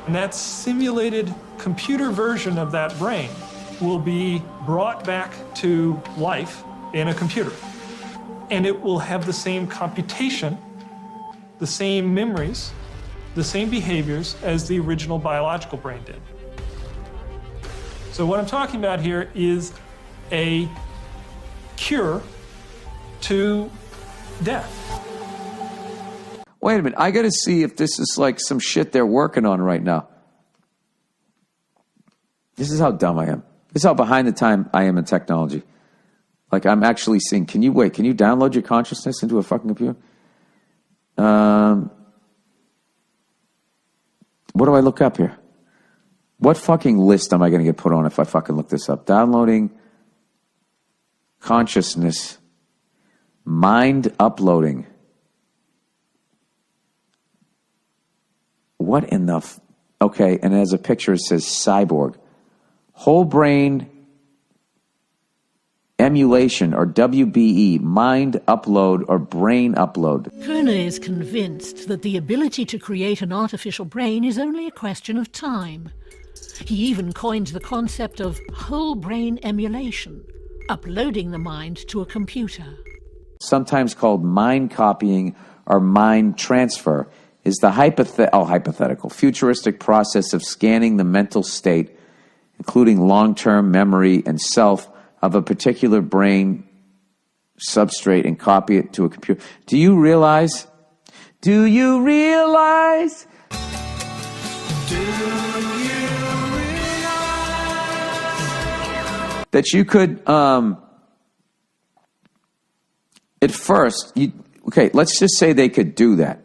And that simulated computer version of that brain will be brought back to life in a computer. And it will have the same computation, the same memories, the same behaviors as the original biological brain did. So what I'm talking about here is a cure to death. Wait a minute, I gotta see if this is like some shit they're working on right now. This is how dumb I am. This is how behind the time I am in technology. Like, I'm actually seeing, can you download your consciousness into a fucking computer? What do I look up here? What fucking list am I going to get put on if I fucking look this up? Downloading consciousness, mind uploading. What in the... Okay, and as a picture it says cyborg. Whole brain emulation, or WBE, mind upload or brain upload. Kerner is convinced that the ability to create an artificial brain is only a question of time. He even coined the concept of whole brain emulation, uploading the mind to a computer. Sometimes called mind copying or mind transfer, is the hypothetical, futuristic process of scanning the mental state, including long-term memory and self, of a particular brain substrate and copy it to a computer. Do you realize that you could, at first, let's just say they could do that.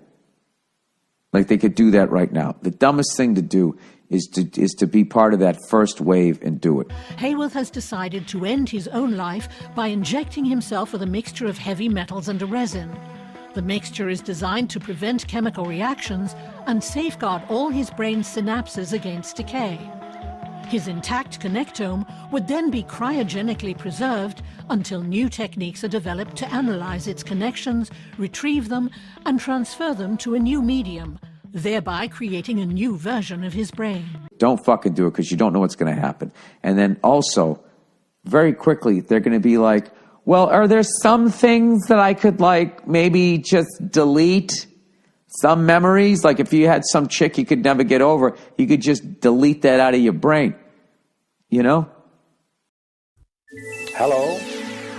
Like they could do that right now. The dumbest thing to do is to be part of that first wave and do it. Hayworth has decided to end his own life by injecting himself with a mixture of heavy metals and a resin. The mixture is designed to prevent chemical reactions and safeguard all his brain's synapses against decay. His intact connectome would then be cryogenically preserved until new techniques are developed to analyze its connections, retrieve them, and transfer them to a new medium, thereby creating a new version of his brain. Don't fucking do it, because you don't know what's going to happen. And then also, very quickly, they're going to be like, well, are there some things that I could, like, maybe just delete? Some memories? Like if you had some chick you could never get over, you could just delete that out of your brain. You know? Hello,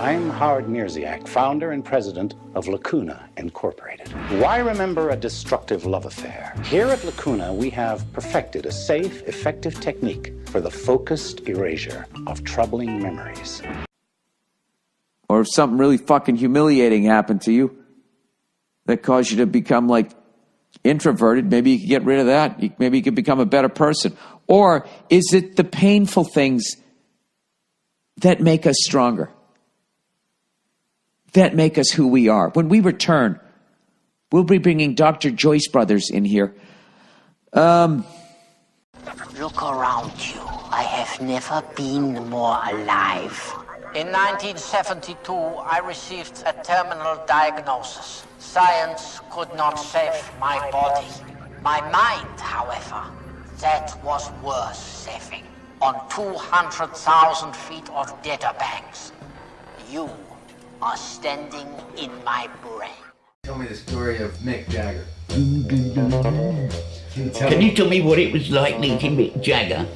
I'm Howard Mirziak, founder and president of Lacuna Incorporated. Why remember a destructive love affair? Here at Lacuna, we have perfected a safe, effective technique for the focused erasure of troubling memories. Or if something really fucking humiliating happened to you that caused you to become like introverted, maybe you could get rid of that. Maybe you could become a better person. Or is it the painful things that make us stronger? That make us who we are? When we return, we'll be bringing Dr. Joyce Brothers in here. Look around you. I have never been more alive. In 1972, I received a terminal diagnosis. Science could not save my body. My mind, however, that was worth saving. On 200,000 feet of data banks, you are standing in my brain. Tell me the story of Mick Jagger. Can you tell me what it was like meeting Mick Jagger?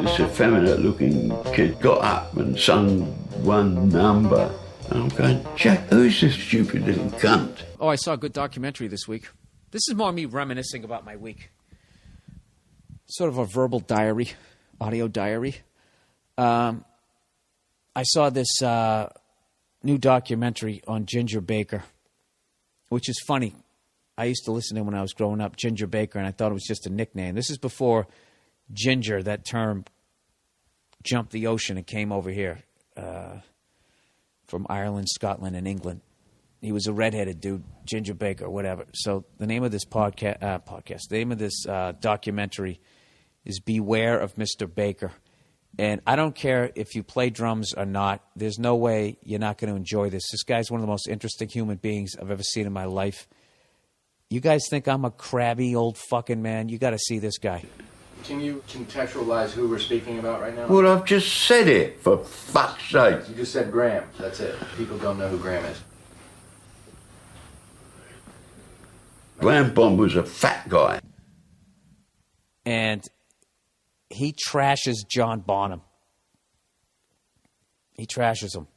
This effeminate looking kid got up and sung one number. And I'm going, Jack, who's this stupid little cunt? Oh, I saw a good documentary this week. This is more me reminiscing about my week. Sort of a verbal diary, audio diary. I saw this new documentary on Ginger Baker, which is funny. I used to listen to him when I was growing up, Ginger Baker, and I thought it was just a nickname. This is before ginger, that term, jumped the ocean and came over here from Ireland, Scotland, and England. He was a redheaded dude, Ginger Baker, whatever. So the name of this the name of this documentary is Beware of Mr. Baker. And I don't care if you play drums or not. There's no way you're not going to enjoy this. This guy's one of the most interesting human beings I've ever seen in my life. You guys think I'm a crabby old fucking man? You got to see this guy. Can you contextualize who we're speaking about right now? Well, I've just said it, for fuck's sake. You just said Graham. That's it. People don't know who Graham is. Graham Bond was a fat guy. And he trashes John Bonham. He trashes him.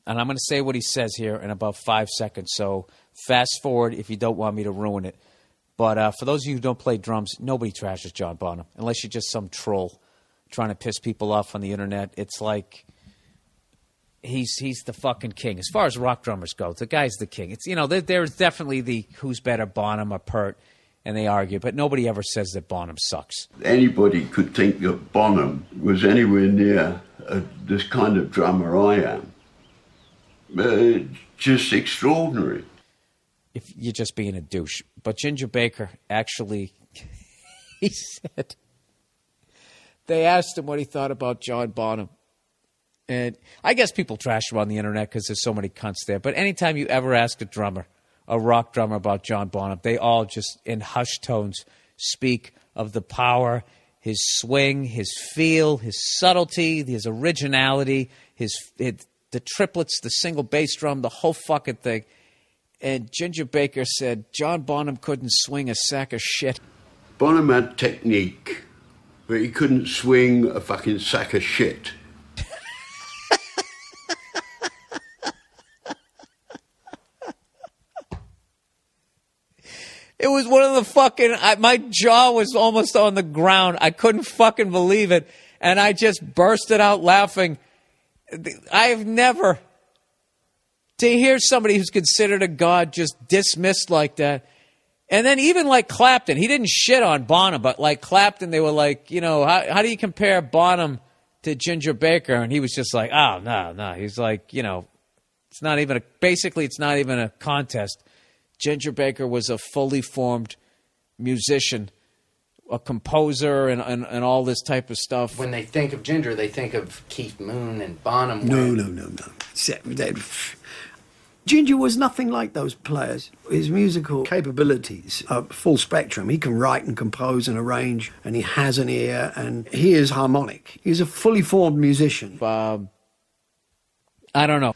And I'm going to say what he says here in about 5 seconds. So fast forward if you don't want me to ruin it. But for those of you who don't play drums, nobody trashes John Bonham. Unless you're just some troll trying to piss people off on the internet. It's like he's the fucking king. As far as rock drummers go, the guy's the king. It's, you know, there's definitely the who's better, Bonham or Pert, and they argue. But nobody ever says that Bonham sucks. Anybody could think that Bonham was anywhere near this kind of drummer I am. Just extraordinary. If you're just being a douche. But Ginger Baker actually, he said, they asked him what he thought about John Bonham. And I guess people trash him on the internet because there's so many cunts there. But anytime you ever ask a drummer, a rock drummer, about John Bonham, they all just in hushed tones speak of the power, his swing, his feel, his subtlety, his originality, the triplets, the single bass drum, the whole fucking thing. And Ginger Baker said John Bonham couldn't swing a sack of shit. Bonham had technique, but he couldn't swing a fucking sack of shit. It was one of the fucking, my jaw was almost on the ground. I couldn't fucking believe it. And I just bursted out laughing. I've never, to hear somebody who's considered a god just dismissed like that. And then even like Clapton, he didn't shit on Bonham, but like Clapton, they were like, you know, how do you compare Bonham to Ginger Baker? And he was just like, oh, no. He's like, you know, it's not even a contest. Ginger Baker was a fully formed musician, a composer, and all this type of stuff. When they think of Ginger, they think of Keith Moon and Bonham. No. Ginger was nothing like those players. His musical capabilities are full spectrum. He can write and compose and arrange, and he has an ear, and he is harmonic. He's a fully formed musician. I don't know.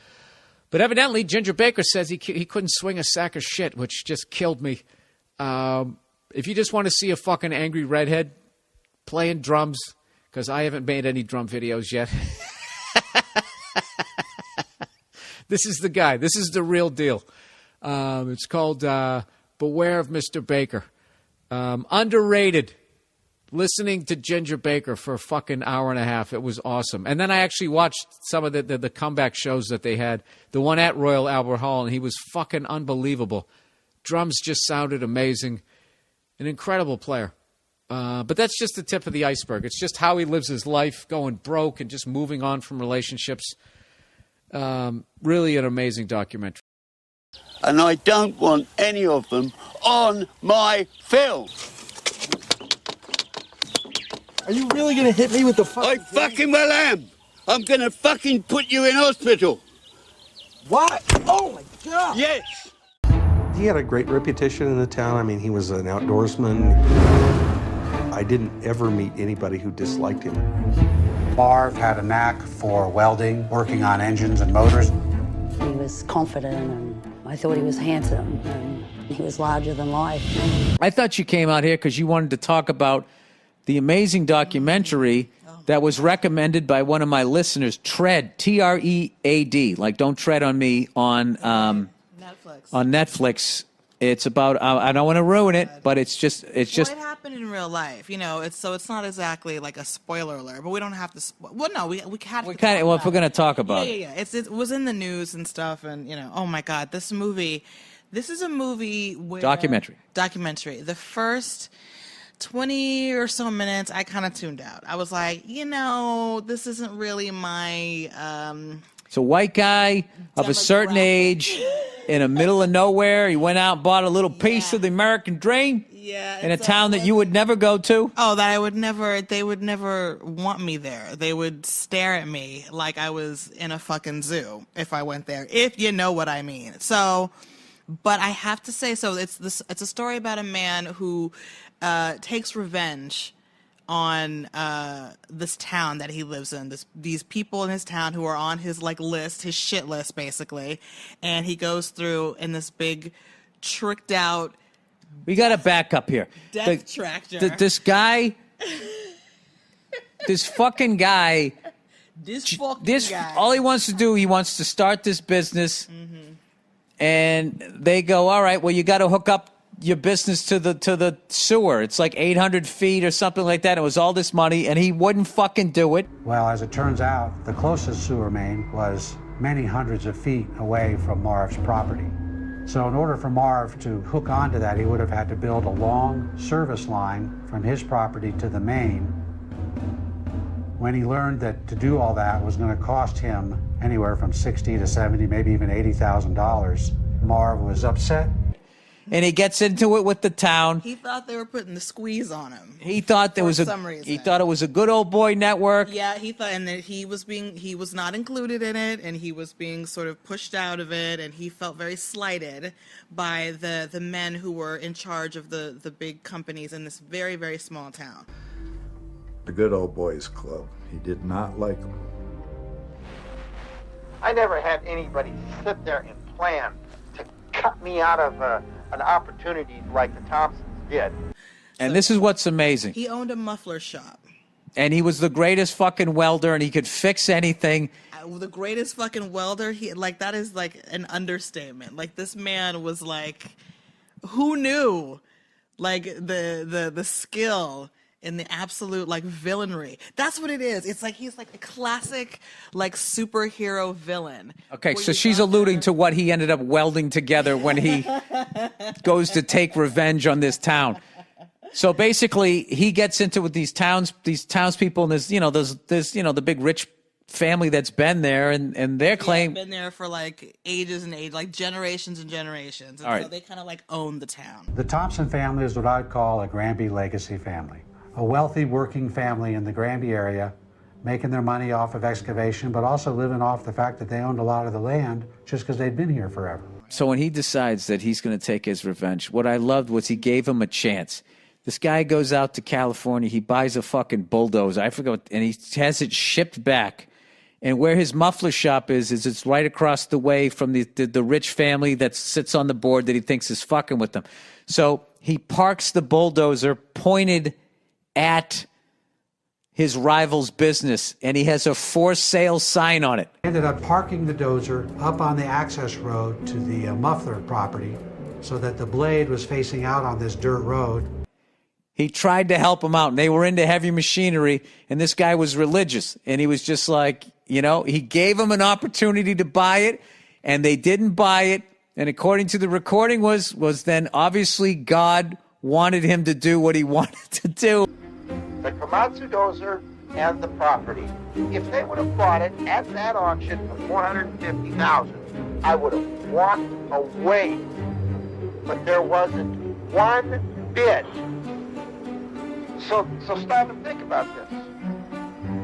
But evidently, Ginger Baker says he couldn't swing a sack of shit, which just killed me. If you just want to see a fucking angry redhead playing drums, because I haven't made any drum videos yet. This is the guy. This is the real deal. It's called Beware of Mr. Baker. Underrated. Listening to Ginger Baker for a fucking hour and a half. It was awesome. And then I actually watched some of the comeback shows that they had. The one at Royal Albert Hall, and he was fucking unbelievable. Drums just sounded amazing. An incredible player. But that's just the tip of the iceberg. It's just how he lives his life, going broke and just moving on from relationships. Really an amazing documentary. And I don't want any of them on my film. Are you really going to hit me with the fucking I fucking well am. I'm going to fucking put you in hospital. What? Oh, my God. Yes. He had a great reputation in the town. I mean, he was an outdoorsman. I didn't ever meet anybody who disliked him. Marv had a knack for welding, working on engines and motors. He was confident, and I thought he was handsome, and he was larger than life. I thought you came out here because you wanted to talk about the amazing documentary that was recommended by one of my listeners, Tread, T-R-E-A-D, like Don't Tread on Me on Netflix. It's about, I don't want to ruin it, but it's just. Well, it happened in real life, you know. It's not exactly like a spoiler alert, but we don't have to. Well, no, we had. Well, if we're going to talk about it. Yeah. It was in the news and stuff, and you know, oh my God, this is a movie where documentary. The first 20 or so minutes, I kind of tuned out. I was like, you know, this isn't really my. It's a white guy of a certain age in the middle of nowhere. He went out and bought a little piece of the American dream in a town that you would never go to. Oh, that they would never want me there. They would stare at me like I was in a fucking zoo if I went there, if you know what I mean. So But I have to say, so it's a story about a man who takes revenge on this town that he lives in. These people in his town who are on his list, his shit list, basically. And he goes through in this big, tricked out. We got to back up here. Death tractor. This guy. This fucking guy. Guy. All he wants to do, he wants to start this business. Mm-hmm. And they go, all right, well, you got to hook up your business to the sewer. It's like 800 feet or something like that. It was all this money, and he wouldn't fucking do it. Well, as it turns out, the closest sewer main was many hundreds of feet away from Marv's property. So in order for Marv to hook onto that, he would have had to build a long service line from his property to the main. When he learned that to do all that was going to cost him anywhere from $60,000 to $70,000, maybe even $80,000, Marv was upset. And he gets into it with the town. He thought they were putting the squeeze on him. He thought there was some reason. He thought it was a good old boy network. Yeah, he thought, and that he was not included in it, and he was being sort of pushed out of it, and he felt very slighted by the men who were in charge of the big companies in this very, very small town. The good old boys club. He did not like them. I never had anybody sit there and plan to cut me out of an opportunity like the Thompsons did. And this is what's amazing. He owned a muffler shop. And he was the greatest fucking welder, and he could fix anything. The greatest fucking welder. That is like an understatement. Like, this man was like, who knew? Like the skill and the absolute villainry. That's what it is. It's like he's like a classic superhero villain. Okay, so she's alluding to what he ended up welding together when he goes to take revenge on this town. So basically, he gets into with these townspeople, and there's the big rich family that's been there, and their claim been there for ages and ages, generations and generations. And so they kind of own the town. The Thompson family is what I'd call a Granby legacy family. A wealthy working family in the Granby area, making their money off of excavation, but also living off the fact that they owned a lot of the land just because they'd been here forever. So when he decides that he's going to take his revenge, what I loved was he gave him a chance. This guy goes out to California, he buys a fucking bulldozer, I forgot, and he has it shipped back. And where his muffler shop is it's right across the way from the rich family that sits on the board that he thinks is fucking with them. So he parks the bulldozer pointed at his rival's business, and he has a for sale sign on it. Ended up parking the dozer up on the access road to the muffler property so that the blade was facing out on this dirt road. He tried to help him out, and they were into heavy machinery, and this guy was religious, and he was just like, he gave him an opportunity to buy it, and they didn't buy it, and according to the recording was then obviously God wanted him to do what he wanted to do. The Komatsu dozer and the property, if they would have bought it at that auction for $450,000, I would have walked away. But there wasn't one bid. So stop and think about this.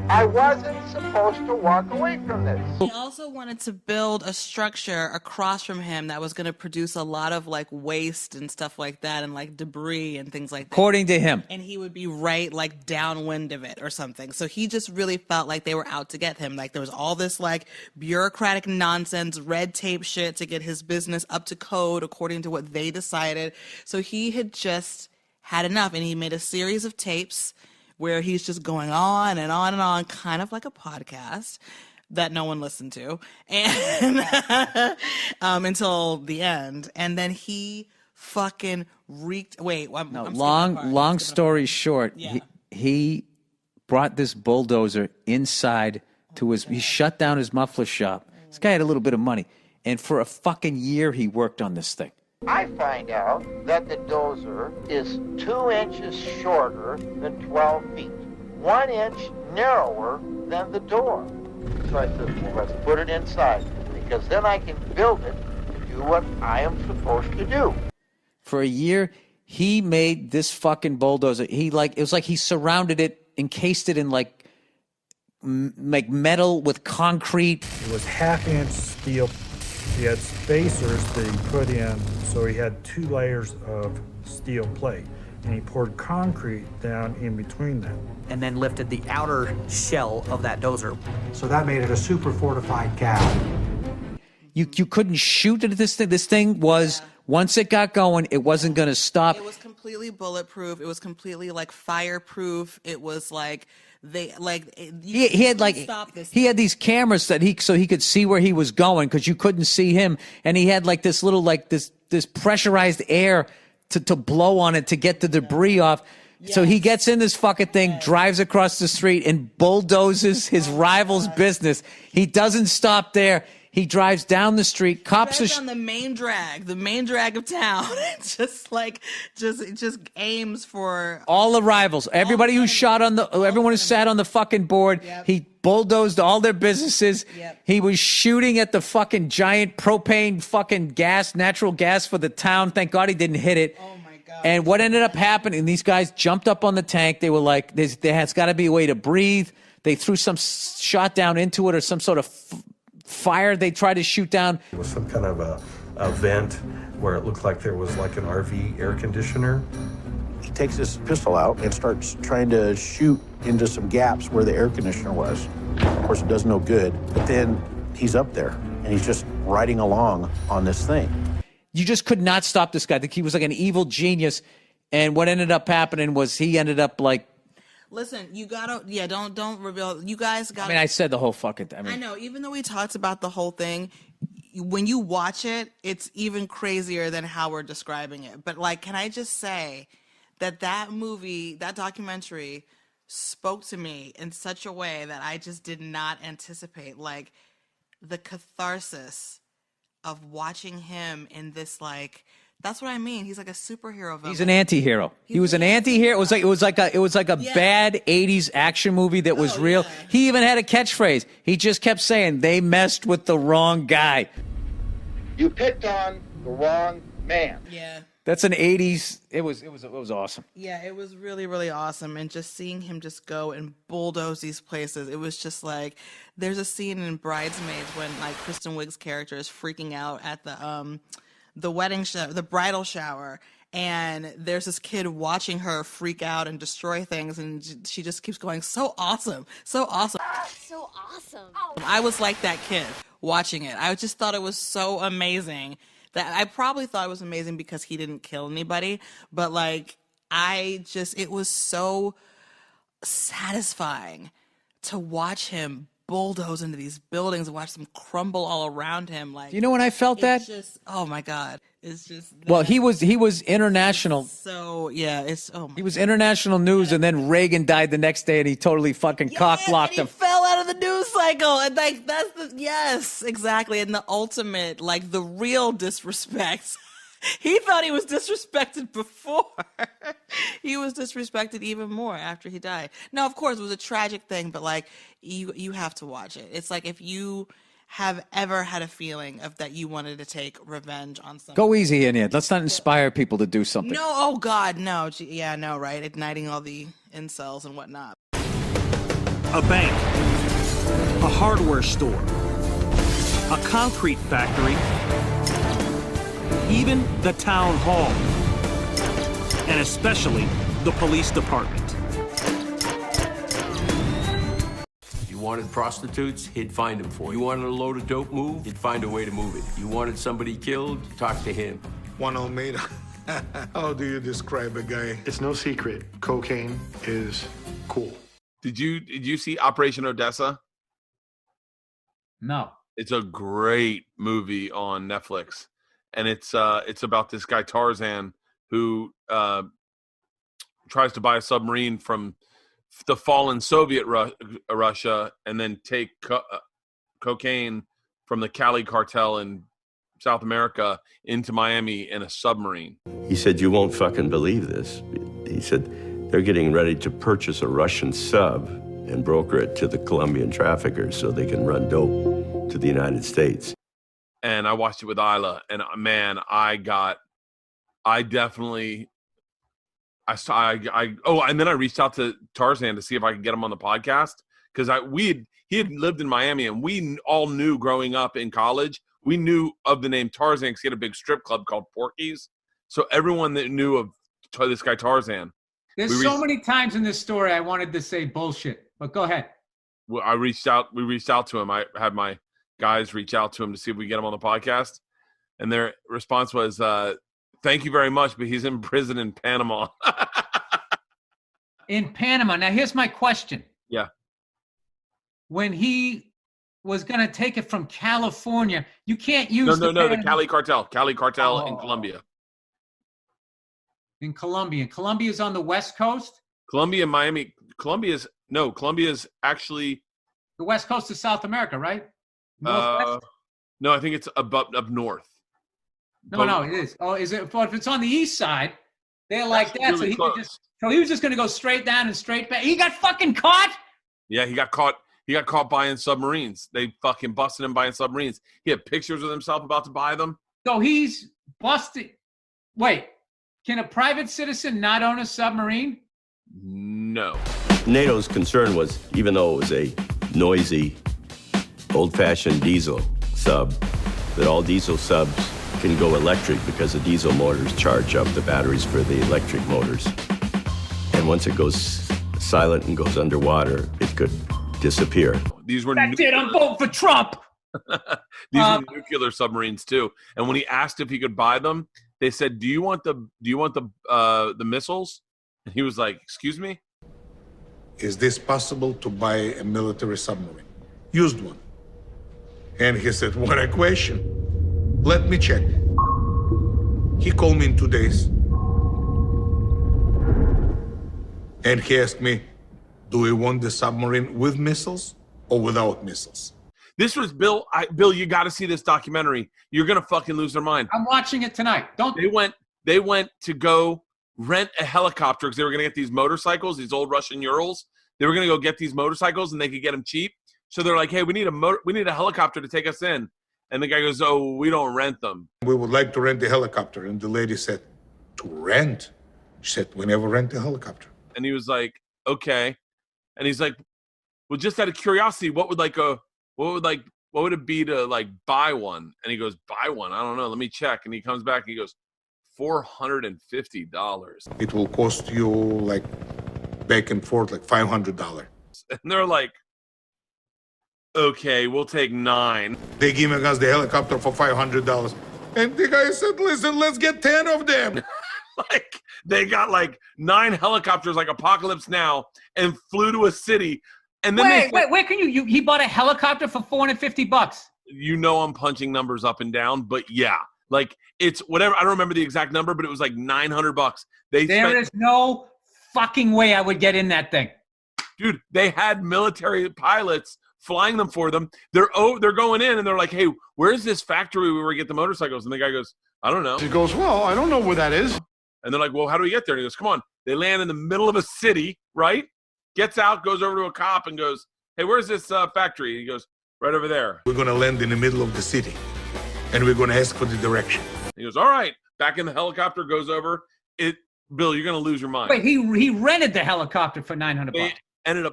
I wasn't supposed to walk away from this. He also wanted to build a structure across from him that was going to produce a lot of waste and stuff like that, and debris and things like that. According to him. And he would be right downwind of it or something. So he just really felt like they were out to get him. There was all this bureaucratic nonsense, red tape shit to get his business up to code according to what they decided. So he had just had enough, and he made a series of tapes where he's just going on and on and on, kind of like a podcast that no one listened to, and until the end. And then he fucking wreaked. Wait, long story short, yeah. he brought this bulldozer inside to he shut down his muffler shop. This guy had a little bit of money, and for a fucking year he worked on this thing. I find out that the dozer is 2 inches shorter than 12 feet, 1 inch narrower than the door. So I said, well, let's put it inside, because then I can build it to do what I am supposed to do. For a year, he made this fucking bulldozer. It was like he surrounded it, encased it in metal with concrete. It was 1/2 inch steel He had spacers that he put in, so he had 2 layers of steel plate, and he poured concrete down in between them. And then lifted the outer shell of that dozer. So that made it a super fortified cab. You couldn't shoot at this thing. This thing was, once it got going, it wasn't going to stop. It was completely bulletproof. It was completely like fireproof. It was like He had these cameras that so he could see where he was going, because you couldn't see him, and he had like this little this pressurized air to blow on it to get the debris off. Yes. So he gets in this fucking thing, drives across the street, and bulldozes his rival's business. He doesn't stop there. He drives down the street. Cops are on the main drag of town. just aims for all the rivals. Everybody who shot everyone who sat on the fucking board. Yep. He bulldozed all their businesses. Yep. He was shooting at the fucking giant propane fucking gas, natural gas for the town. Thank God he didn't hit it. Oh my God. And what ended up happening? These guys jumped up on the tank. They were like, "There has got to be a way to breathe." They threw some shot down into it, or some sort of fire they tried to shoot down. It was some kind of a vent where it looked like there was like an RV air conditioner. He takes his pistol out and starts trying to shoot into some gaps where the air conditioner was. Of course, it does no good, but then he's up there and he's just riding along on this thing. You just could not stop this guy. I think he was like an evil genius, and what ended up happening was he ended up like, listen, you gotta, don't reveal. You guys gotta. I mean, I said the whole fucking thing. I know, even though we talked about the whole thing, when you watch it, it's even crazier than how we're describing it. But like, can I just say that movie, that documentary, spoke to me in such a way that I just did not anticipate. Like, the catharsis of watching him in this, like. That's what I mean. He's like a superhero villain. He's an anti-hero. He was an anti-hero. It was like a bad 80s action movie that was real. Yeah. He even had a catchphrase. He just kept saying, "They messed with the wrong guy." You picked on the wrong man. Yeah. That's an 80s. It was awesome. Yeah, it was really, really awesome. And just seeing him just go and bulldoze these places, it was just like, there's a scene in Bridesmaids when like Kristen Wiig's character is freaking out at the wedding show, the bridal shower, and there's this kid watching her freak out and destroy things, and she just keeps going, "So awesome, so awesome, so awesome." I was like that kid watching it. I just thought it was so amazing. That I probably thought it was amazing because he didn't kill anybody, but like it was so satisfying to watch him bulldoze into these buildings and watch them crumble all around him. Like, you know when I felt that? Just, oh my God, it's just. Well, he was international. So yeah, he was international news, and then Reagan died the next day, and he totally fucking cock-blocked him. He fell out of the news cycle, and like yes, exactly, and the ultimate, like the real disrespect. He thought he was disrespected before. He was disrespected even more after he died. Now, of course, it was a tragic thing, but like you have to watch it. It's like if you have ever had a feeling of that you wanted to take revenge on someone. Go easy in it. Let's not inspire people to do something. No, oh God, no. Yeah, no, right? Igniting all the incels and whatnot. A bank, a hardware store, a concrete factory, even the town hall, and especially the police department. You wanted prostitutes, he'd find them for you. You wanted a load of dope moved, he'd find a way to move it. You wanted somebody killed, talk to him. Juan Almeida. How do you describe a guy? It's no secret. Cocaine is cool. Did you see Operation Odessa? No. It's a great movie on Netflix. And it's about this guy Tarzan who tries to buy a submarine from the fallen Soviet Russia and then take cocaine from the Cali cartel in South America into Miami in a submarine. He said, "You won't fucking believe this." He said, "They're getting ready to purchase a Russian sub and broker it to the Colombian traffickers so they can run dope to the United States." And I watched it with Isla, and man, and then I reached out to Tarzan to see if I could get him on the podcast because he had lived in Miami, and we all knew growing up in college we knew of the name Tarzan because he had a big strip club called Porky's. So everyone that knew of this guy Tarzan. There's so many times in this story I wanted to say bullshit, but go ahead. We reached out to him. I had my guys reach out to him to see if we get him on the podcast. And their response was, thank you very much, but he's in prison in Panama. In Panama. Now, here's my question. Yeah. When he was going to take it from California, you can't use the Cali Cartel. Cali Cartel in Colombia. In Colombia. And Colombia's on the West Coast? Colombia, Miami. Colombia's actually... The West Coast of South America, right? No, I think it's up north. No, it is. Oh, is it? But if it's on the east side, they're like that. Really so he was just going to go straight down and straight back. He got fucking caught. Yeah, he got caught. He got caught buying submarines. They fucking busted him buying submarines. He had pictures of himself about to buy them. So he's busted. Wait, can a private citizen not own a submarine? No. NATO's concern was, even though it was a noisy, old-fashioned diesel sub, that all diesel subs can go electric because the diesel motors charge up the batteries for the electric motors. And once it goes silent and goes underwater, it could disappear. These were That's it, I'm voting for Trump. These were nuclear submarines too. And when he asked if he could buy them, they said, "Do you want the missiles?" And he was like, "Excuse me? Is this possible to buy a military submarine? Used one." And he said, "What a question. Let me check." He called me in 2 days. And he asked me, "Do we want the submarine with missiles or without missiles?" This was Bill. Bill, you got to see this documentary. You're gonna fucking lose their mind. I'm watching it tonight. They went to go rent a helicopter because they were gonna get these motorcycles, these old Russian Urals. They were gonna go get these motorcycles and they could get them cheap. So they're like, "Hey, we need a helicopter to take us in." And the guy goes, "Oh, we don't rent them. We would like to rent a helicopter." And the lady said, "To rent?" She said, "We never rent a helicopter." And he was like, "Okay." And he's like, "Well, just out of curiosity, what would it be to like buy one?" And he goes, "Buy one? I don't know. Let me check." And he comes back and he goes, $450. It will cost you like back and forth like $500. And they're like, "Okay, we'll take 9." They giving us the helicopter for $500. And the guy said, "Listen, let's get 10 of them." Like they got like 9 helicopters like Apocalypse Now and flew to a city. And then wait, can you he bought a helicopter for $450. You know I'm punching numbers up and down, but yeah. Like it's whatever. I don't remember the exact number, but it was like $900. There is no fucking way I would get in that thing. Dude, they had military pilots flying them for them. They're going in and they're like, "Hey, where's this factory where we get the motorcycles?" And the guy goes, "I don't know." He goes, "Well, I don't know where that is." And they're like, "Well, how do we get there?" And he goes, "Come on." They land in the middle of a city, right? Gets out, goes over to a cop and goes, "Hey, where's this factory?" And he goes, "Right over there." "We're going to land in the middle of the city and we're going to ask for the direction." He goes, "All right." Back in the helicopter, goes over. Bill, you're going to lose your mind. Wait, he rented the helicopter for $900. They ended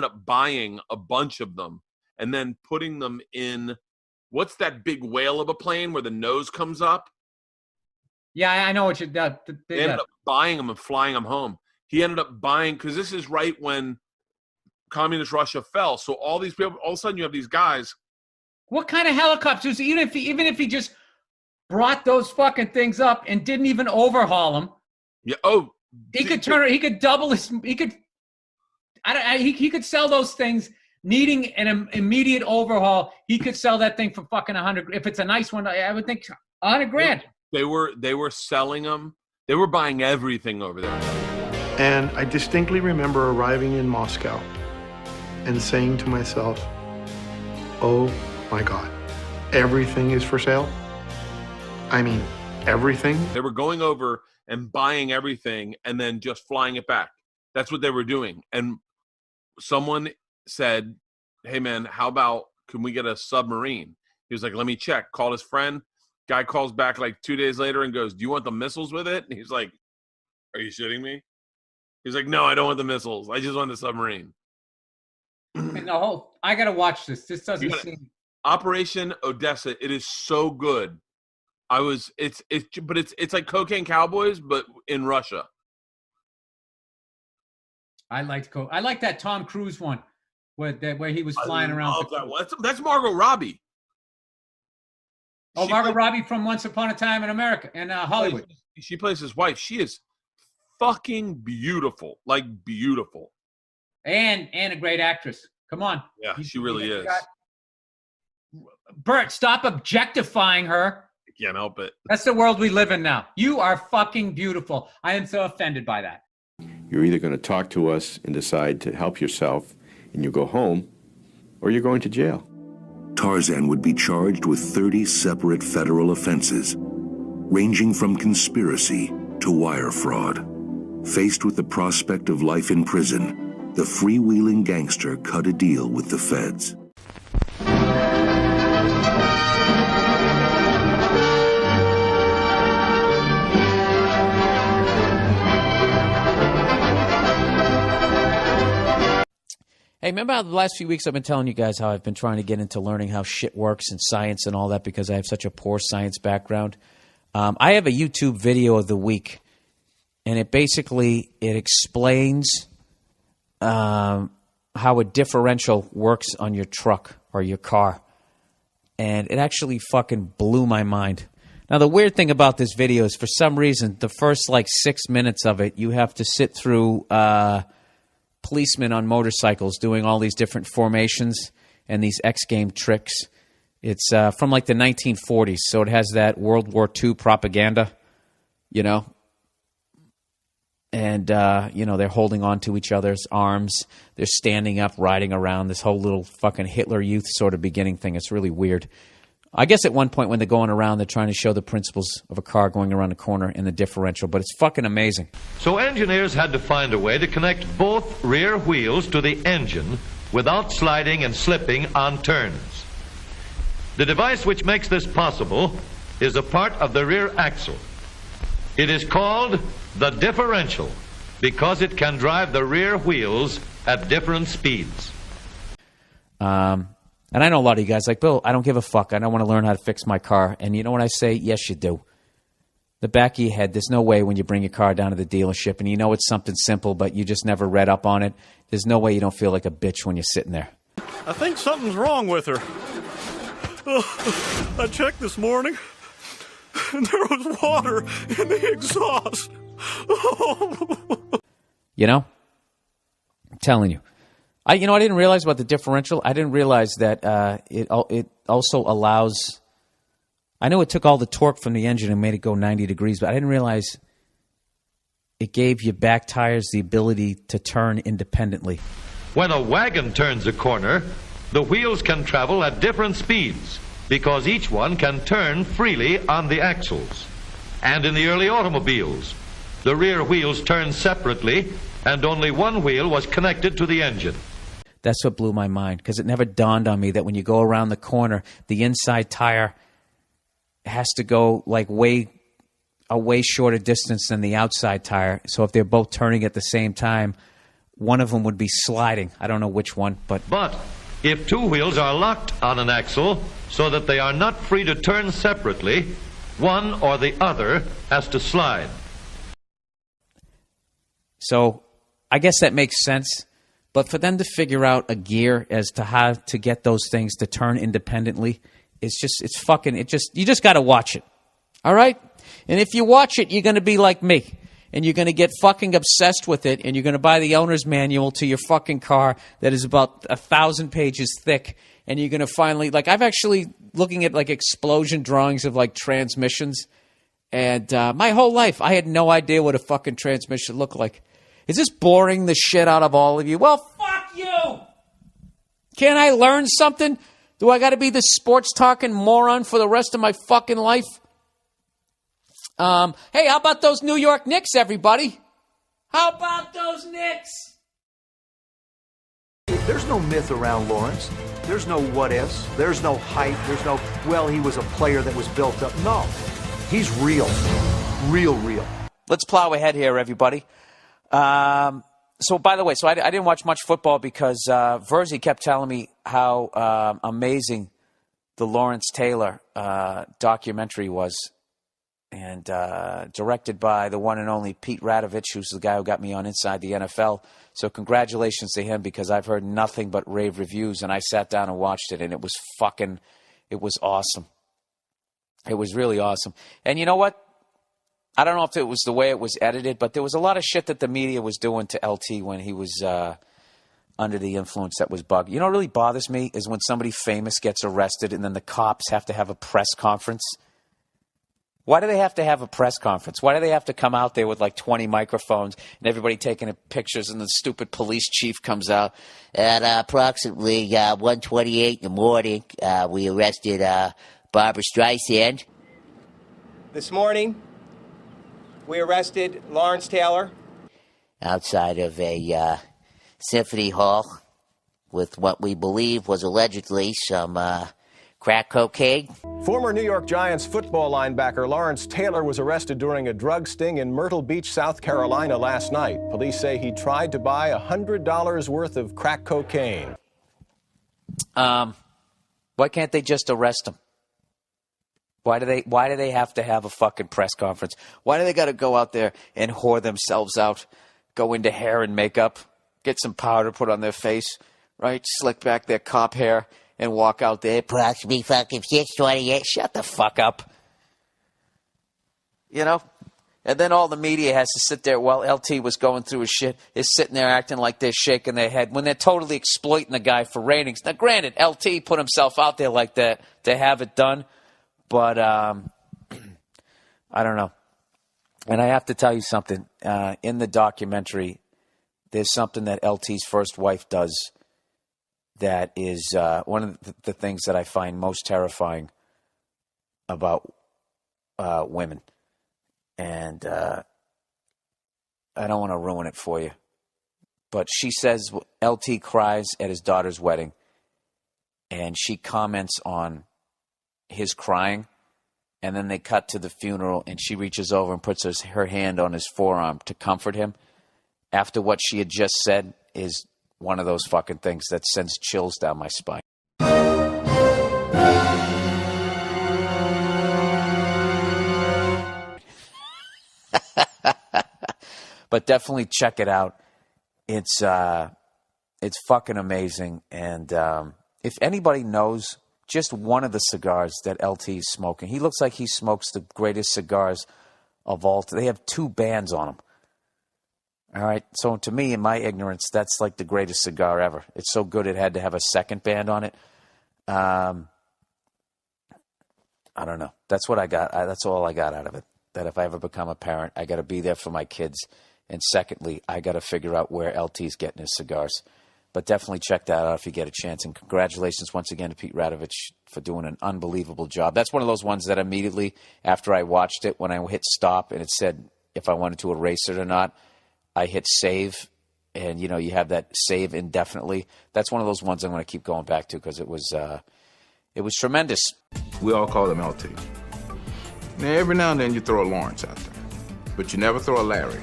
up buying a bunch of them and then putting them in, what's that big whale of a plane where the nose comes up? Yeah, I know what you did. They ended up buying them and flying them home. He ended up buying, because this is right when communist Russia fell. So all these people, all of a sudden you have these guys. What kind of helicopters? Even if he just brought those fucking things up and didn't even overhaul them. Yeah. Oh, he could turn. He could double his. He could. He could sell those things. Needing an immediate overhaul, he could sell that thing for fucking $100. If it's a nice one, I would think $100,000. They were selling them. They were buying everything over there. And I distinctly remember arriving in Moscow and saying to myself, "Oh my God, everything is for sale?" I mean, everything. They were going over and buying everything and then just flying it back. That's what they were doing. And someone said, "Hey man, how about, can we get a submarine?" He was like, "Let me check." Called his friend. Guy calls back like 2 days later and goes, "Do you want the missiles with it?" And he's like, "Are you shitting me?" He's like, "No, I don't want the missiles. I just want the submarine." And I gotta watch this. This doesn't seem. Operation Odessa. It is so good. It's like Cocaine Cowboys, but in Russia. I like that Tom Cruise one where he was flying around. Love that one. That's Margot Robbie. Oh, Margot Robbie from Once Upon a Time in America and Hollywood. She plays his wife. She is fucking beautiful, like beautiful, and a great actress. Come on. Yeah, she really is. Bert, stop objectifying her. I can't help it. That's the world we live in now. You are fucking beautiful. I am so offended by that. You're either going to talk to us and decide to help yourself and you go home, or you're going to jail. Tarzan would be charged with 30 separate federal offenses, ranging from conspiracy to wire fraud. Faced with the prospect of life in prison, the freewheeling gangster cut a deal with the feds. Hey, remember how the last few weeks I've been telling you guys how I've been trying to get into learning how shit works and science and all that because I have such a poor science background? I have a YouTube video of the week, and it explains how a differential works on your truck or your car. And it actually fucking blew my mind. Now, the weird thing about this video is for some reason, the first 6 minutes of it, you have to sit through policemen on motorcycles doing all these different formations and these X game tricks. It's from the 1940s, so it has that World War II propaganda, and they're holding on to each other's arms. They're standing up, riding around, this whole little fucking Hitler Youth sort of beginning thing. It's really weird. I guess at one point when they're going around, they're trying to show the principles of a car going around a corner in the differential, but it's fucking amazing. So engineers had to find a way to connect both rear wheels to the engine without sliding and slipping on turns. The device which makes this possible is a part of the rear axle. It is called the differential because it can drive the rear wheels at different speeds. And I know a lot of you guys like, Bill, I don't give a fuck. I don't want to learn how to fix my car. And you know what I say? Yes, you do. The back of your head, there's no way when you bring your car down to the dealership and you know it's something simple, but you just never read up on it. There's no way you don't feel like a bitch when you're sitting there. I think something's wrong with her. I checked this morning, and there was water in the exhaust. I'm telling you. I didn't realize about the differential. I didn't realize that it also allows. I know it took all the torque from the engine and made it go 90 degrees, but I didn't realize it gave your back tires the ability to turn independently. When a wagon turns a corner, the wheels can travel at different speeds because each one can turn freely on the axles. And in the early automobiles, the rear wheels turned separately and only one wheel was connected to the engine. That's what blew my mind because it never dawned on me that when you go around the corner, the inside tire has to go a way shorter distance than the outside tire. So if they're both turning at the same time, one of them would be sliding. I don't know which one, but if two wheels are locked on an axle so that they are not free to turn separately, one or the other has to slide. So I guess that makes sense. But for them to figure out a gear as to how to get those things to turn independently, you just got to watch it. All right? And if you watch it, you're going to be like me. And you're going to get fucking obsessed with it. And you're going to buy the owner's manual to your fucking car that is about 1,000 pages thick. And you're going to finally, I've actually looking at explosion drawings of transmissions. And my whole life, I had no idea what a fucking transmission looked like. Is this boring the shit out of all of you? Well, fuck you! Can't I learn something? Do I got to be this sports talking moron for the rest of my fucking life? Hey, how about those New York Knicks, everybody? How about those Knicks? There's no myth around Lawrence. There's no what ifs. There's no hype. There's no, he was a player that was built up. No, he's real. Real. Let's plow ahead here, everybody. So by the way, I didn't watch much football because Verzi kept telling me how amazing the Lawrence Taylor documentary was, and directed by the one and only Pete Radovich, who's the guy who got me on Inside the NFL. So congratulations to him, because I've heard nothing but rave reviews, and I sat down and watched it, and it was awesome. It was really awesome. And you know what? I don't know if it was the way it was edited, but there was a lot of shit that the media was doing to LT when he was under the influence that was bugged. You know what really bothers me is when somebody famous gets arrested and then the cops have to have a press conference. Why do they have to have a press conference? Why do they have to come out there with like 20 microphones and everybody taking pictures, and the stupid police chief comes out? At approximately 1:28 in the morning, we arrested Barbara Streisand. This morning, we arrested Lawrence Taylor outside of a symphony hall with what we believe was allegedly some crack cocaine. Former New York Giants football linebacker Lawrence Taylor was arrested during a drug sting in Myrtle Beach, South Carolina last night. Police say he tried to buy $100 worth of crack cocaine. Why can't they just arrest him? Why do they have to have a fucking press conference? Why do they got to go out there and whore themselves out, go into hair and makeup, get some powder put on their face, right? Slick back their cop hair and walk out there. Approximately fucking 6:28. Shut the fuck up. You know? And then all the media has to sit there while LT was going through his shit, is sitting there acting like they're shaking their head when they're totally exploiting the guy for ratings. Now, granted, LT put himself out there like that to have it done, but I don't know. And I have to tell you something. In the documentary, there's something that LT's first wife does that is one of the things that I find most terrifying about women. And I don't want to ruin it for you. But she says LT cries at his daughter's wedding, and she comments on his crying, and then they cut to the funeral, and she reaches over and puts her hand on his forearm to comfort him after what she had just said is one of those fucking things that sends chills down my spine. But definitely check it out. It's fucking amazing. And if anybody knows just one of the cigars that LT is smoking, he looks like he smokes the greatest cigars of all. They have 2 bands on them. All right, so to me, in my ignorance, that's like the greatest cigar ever. It's so good it had to have a second band on it. I don't know. That's what I got. That's all I got out of it. That if I ever become a parent, I got to be there for my kids. And secondly, I got to figure out where LT's getting his cigars. But definitely check that out if you get a chance. And congratulations once again to Pete Radovich for doing an unbelievable job. That's one of those ones that immediately after I watched it, when I hit stop and it said if I wanted to erase it or not, I hit save, and, you know, you have that save indefinitely. That's one of those ones I'm going to keep going back to because it was tremendous. We all call him LT. Now, every now and then you throw a Lawrence out there, but you never throw a Larry.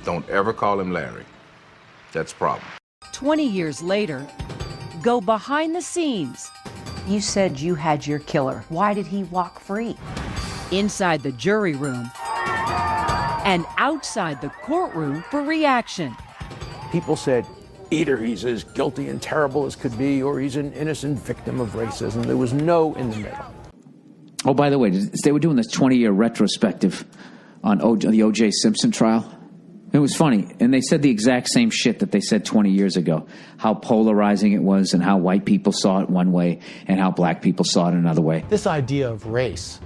Don't ever call him Larry. That's a problem. 20 years later, go behind the scenes. You said you had your killer. Why did he walk free? Inside the jury room and outside the courtroom for reaction. People said either he's as guilty and terrible as could be, or he's an innocent victim of racism. There was no in the middle. Oh, by the way, they were doing this 20-year retrospective on the O.J. Simpson trial. It was funny, and they said the exact same shit that they said 20 years ago, how polarizing it was and how white people saw it one way and how black people saw it another way. This idea of race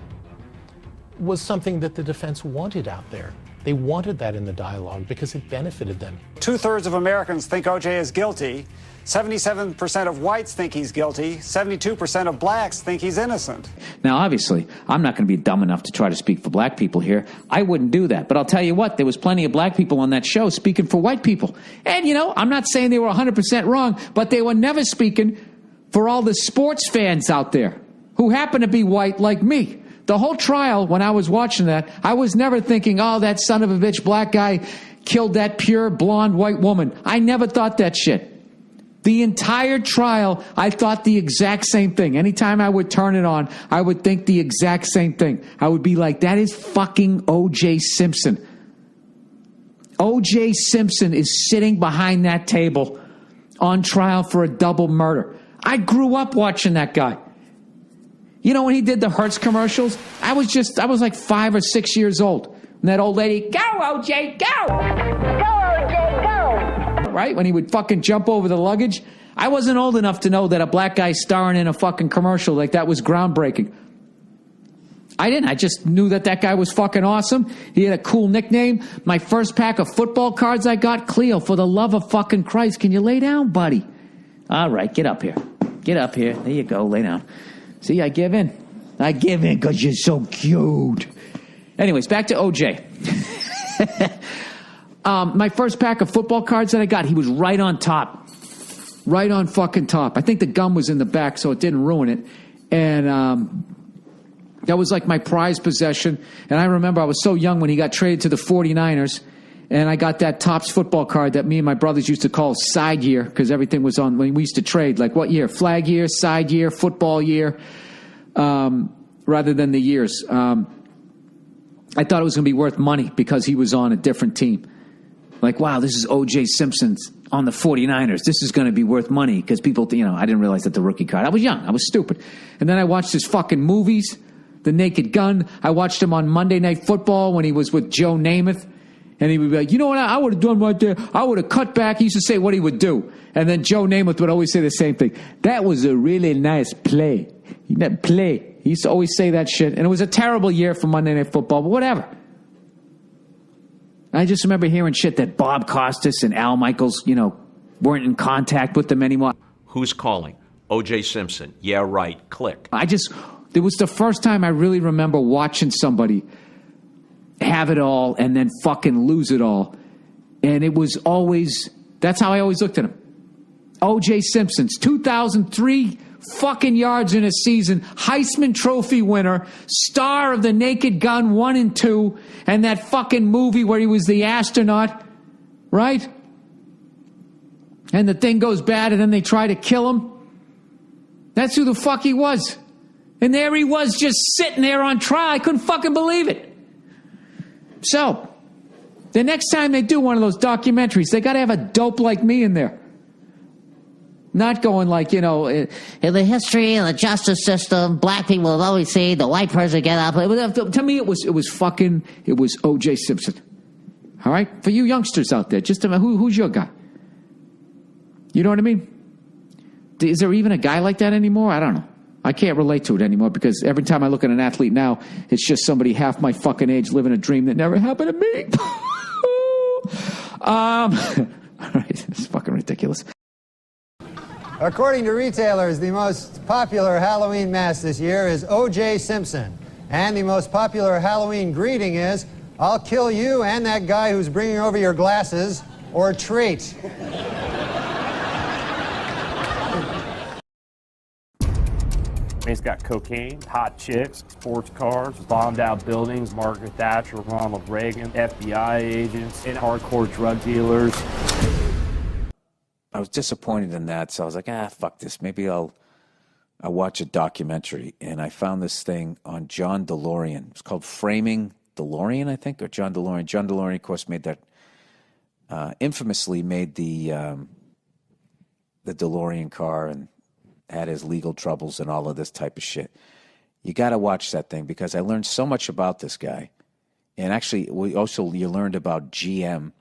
was something that the defense wanted out there. They wanted that in the dialogue because it benefited them. 2/3 of Americans think O.J. is guilty. 77% of whites think he's guilty. 72% of blacks think he's innocent. Now, obviously, I'm not going to be dumb enough to try to speak for black people here. I wouldn't do that. But I'll tell you what, there was plenty of black people on that show speaking for white people. And, you know, I'm not saying they were 100% wrong, but they were never speaking for all the sports fans out there who happen to be white like me. The whole trial, when I was watching that, I was never thinking, oh, that son of a bitch black guy killed that pure blonde white woman. I never thought that shit. The entire trial, I thought the exact same thing. Anytime I would turn it on, I would think the exact same thing. I would be like, that is fucking O.J. Simpson. O.J. Simpson is sitting behind that table on trial for a double murder. I grew up watching that guy. You know, when he did the Hertz commercials, I was like 5 or 6 years old. And that old lady, go, O.J., go! Go, O.J., go! Right? When he would fucking jump over the luggage. I wasn't old enough to know that a black guy starring in a fucking commercial like that was groundbreaking. I didn't. I just knew that guy was fucking awesome. He had a cool nickname. My first pack of football cards I got, Cleo, for the love of fucking Christ, can you lay down, buddy? All right, get up here. Get up here. There you go, lay down. See, I give in. I give in because you're so cute. Anyways, back to OJ. My first pack of football cards that I got, he was right on top. Right on fucking top. I think the gum was in the back, so it didn't ruin it. And that was like my prized possession. And I remember I was so young when he got traded to the 49ers. And I got that Topps football card that me and my brothers used to call side year because everything was on when we used to trade. Like what year? Flag year, side year, football year, rather than the years. I thought it was going to be worth money because he was on a different team. Like, wow, this is O.J. Simpson's on the 49ers. This is going to be worth money because people, I didn't realize that the rookie card. I was young. I was stupid. And then I watched his fucking movies, The Naked Gun. I watched him on Monday Night Football when he was with Joe Namath. And he would be like, you know what I would have done right there? I would have cut back. He used to say what he would do. And then Joe Namath would always say the same thing. That was a really nice play. He used to always say that shit. And it was a terrible year for Monday Night Football, but whatever. I just remember hearing shit that Bob Costas and Al Michaels, weren't in contact with them anymore. Who's calling? O.J. Simpson. Yeah, right. Click. It was the first time I really remember watching somebody have it all and then fucking lose it all. And it was always, that's how I always looked at him. O.J. Simpson's 2003 fucking yards in a season, Heisman Trophy winner, star of The Naked Gun 1 and 2, and that fucking movie where he was the astronaut, right? And the thing goes bad and then they try to kill him. That's who the fuck he was. And there he was just sitting there on trial. I couldn't fucking believe it. So, the next time they do one of those documentaries, they got to have a dope like me in there. Not going like, in the history of the justice system, black people have always seen the white person get up. To me, it was O.J. Simpson. All right? For you youngsters out there, just who's your guy? You know what I mean? Is there even a guy like that anymore? I don't know. I can't relate to it anymore because every time I look at an athlete now, it's just somebody half my fucking age living a dream that never happened to me. All right, it's fucking ridiculous. According to retailers, the most popular Halloween mask this year is O.J. Simpson. And the most popular Halloween greeting is, I'll kill you and that guy who's bringing over your glasses, or treat. He's got cocaine, hot chicks, sports cars, bombed out buildings, Margaret Thatcher, Ronald Reagan, FBI agents, and hardcore drug dealers. I was disappointed in that, so I was like, fuck this. Maybe I'll watch a documentary. And I found this thing on John Delorean. It's called Framing Delorean, I think, or John Delorean. John Delorean, of course, made that, infamously made the DeLorean car and had his legal troubles and all of this type of shit. You got to watch that thing because I learned so much about this guy. And actually, you learned about GM.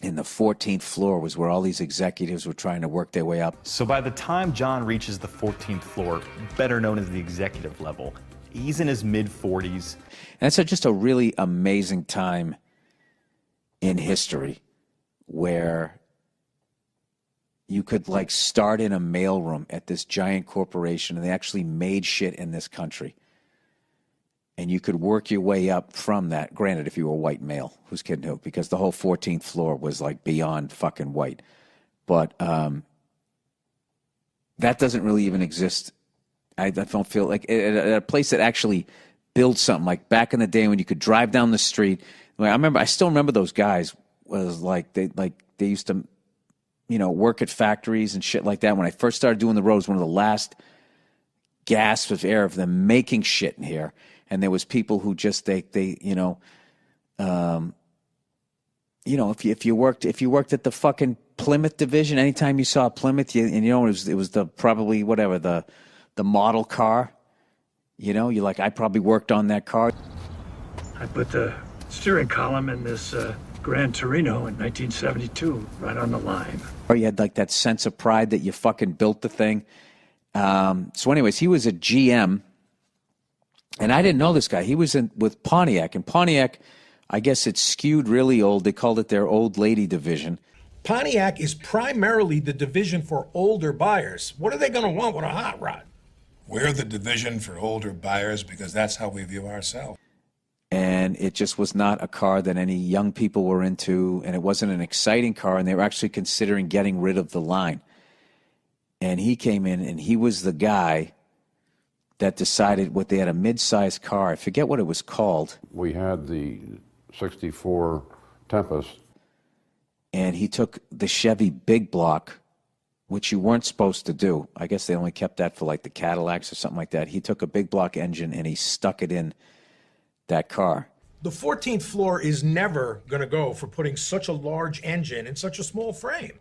In the 14th floor was where all these executives were trying to work their way up. So by the time John reaches the 14th floor, better known as the executive level, he's in his mid-40s. And it's just a really amazing time in history where you could start in a mailroom at this giant corporation and they actually made shit in this country. And you could work your way up from that. Granted, if you were a white male, who's kidding who? Because the whole 14th floor was beyond fucking white. But that doesn't really even exist. I don't feel like a place that actually built something. Like back in the day when you could drive down the street. I still remember those guys was they used to work at factories and shit like that. When I first started doing the road, it was one of the last gasps of air of them making shit in here. And there was people who just if you worked at the fucking Plymouth division, anytime you saw a Plymouth, it was probably the model car. You're like, I probably worked on that car. I put the steering column in this Gran Torino in 1972, right on the line. Or you had like that sense of pride that you fucking built the thing. So anyways, he was a GM, and I didn't know this guy. He was with Pontiac, and Pontiac, I guess it's skewed really old. They called it their old lady division. Pontiac is primarily the division for older buyers. What are they going to want with a hot rod? We're the division for older buyers because that's how we view ourselves. And it just was not a car that any young people were into, and it wasn't an exciting car, and they were actually considering getting rid of the line. And he came in, and he was the guy that decided they had a mid-sized car. I forget what it was called. We had the 64 Tempest. And he took the Chevy Big Block, which you weren't supposed to do. I guess they only kept that for like the Cadillacs or something like that. He took a Big Block engine and he stuck it in that car. The 14th floor is never going to go for putting such a large engine in such a small frame.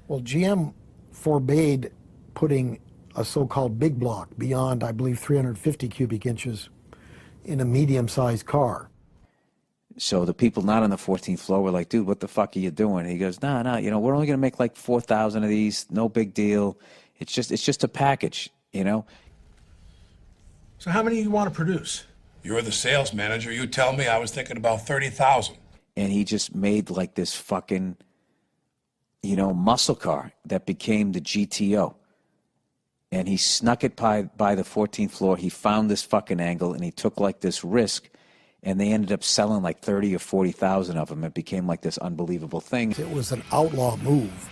Well, GM forbade putting a so-called big block beyond, I believe, 350 cubic inches in a medium-sized car. So the people not on the 14th floor were like, dude, what the fuck are you doing? And he goes, no, we're only going to make like 4,000 of these. No big deal. It's just a package, So how many do you want to produce? You're the sales manager. You tell me. I was thinking about 30,000. And he just made like this fucking, muscle car that became the GTO. And he snuck it by the 14th floor. He found this fucking angle and he took like this risk. And they ended up selling like 30 or 40,000 of them. It became like this unbelievable thing. It was an outlaw move.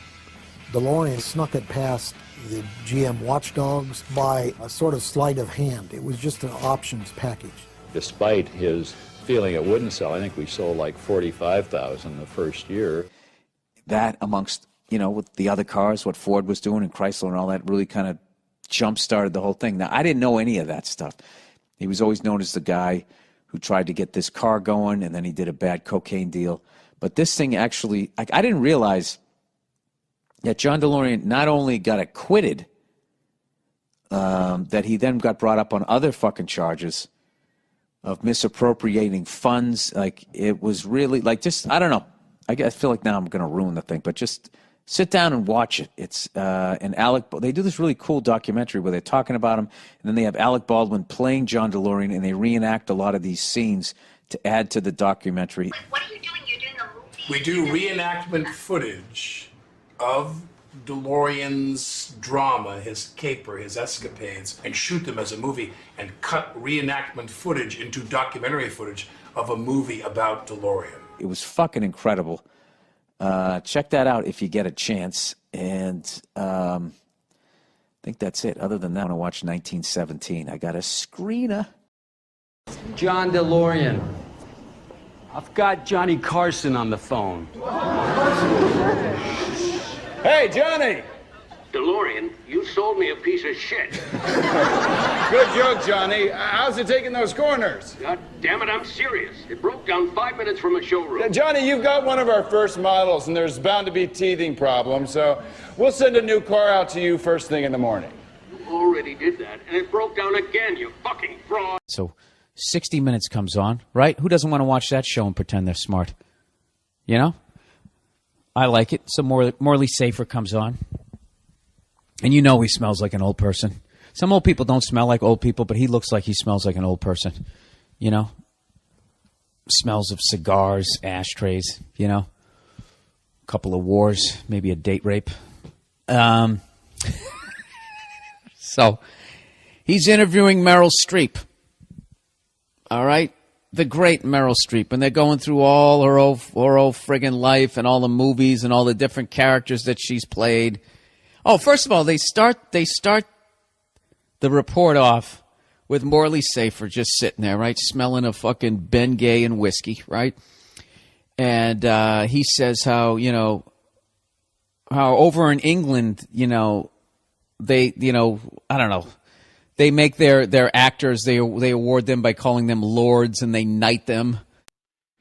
Delorean snuck it past the GM watchdogs by a sort of sleight of hand. It was just an options package. Despite his feeling it wouldn't sell, I think we sold like 45,000 the first year. That amongst, with the other cars, what Ford was doing and Chrysler and all that really kind of jump-started the whole thing. Now, I didn't know any of that stuff. He was always known as the guy who tried to get this car going, and then he did a bad cocaine deal. But this thing actually, I didn't realize that John DeLorean not only got acquitted, that he then got brought up on other fucking charges of misappropriating funds. Like, it was really, like, just, I don't know. I feel like now I'm going to ruin the thing, but just sit down and watch it. It's and they do this really cool documentary where they're talking about him, and then they have Alec Baldwin playing John DeLorean, and they reenact a lot of these scenes to add to the documentary. What are you doing? You're doing a movie? We do reenactment footage of DeLorean's drama, his caper, his escapades, and shoot them as a movie and cut reenactment footage into documentary footage of a movie about DeLorean. It was fucking incredible. Check that out if you get a chance. And I think that's it. Other than that, I want to watch 1917. I got a screener. John DeLorean. I've got Johnny Carson on the phone. Hey, Johnny! DeLorean, you sold me a piece of shit. Good joke, Johnny. How's it taking those corners? God damn it, I'm serious. It broke down 5 minutes from a showroom. Johnny, you've got one of our first models, and there's bound to be teething problems, so we'll send a new car out to you first thing in the morning. You already did that, and it broke down again, you fucking fraud. So 60 Minutes comes on, right? Who doesn't want to watch that show and pretend they're smart? I like it. So Morley Safer comes on. And he smells like an old person. Some old people don't smell like old people, but he looks like he smells like an old person. Smells of cigars, ashtrays, a couple of wars, maybe a date rape. So he's interviewing Meryl Streep. All right? The great Meryl Streep. And they're going through all her old friggin' life and all the movies and all the different characters that she's played. Oh, first of all, they start the report off with Morley Safer just sitting there, right, smelling of fucking Bengay and whiskey, right? And he says how, how over in England, they, I don't know, they make their actors, they award them by calling them lords, and they knight them.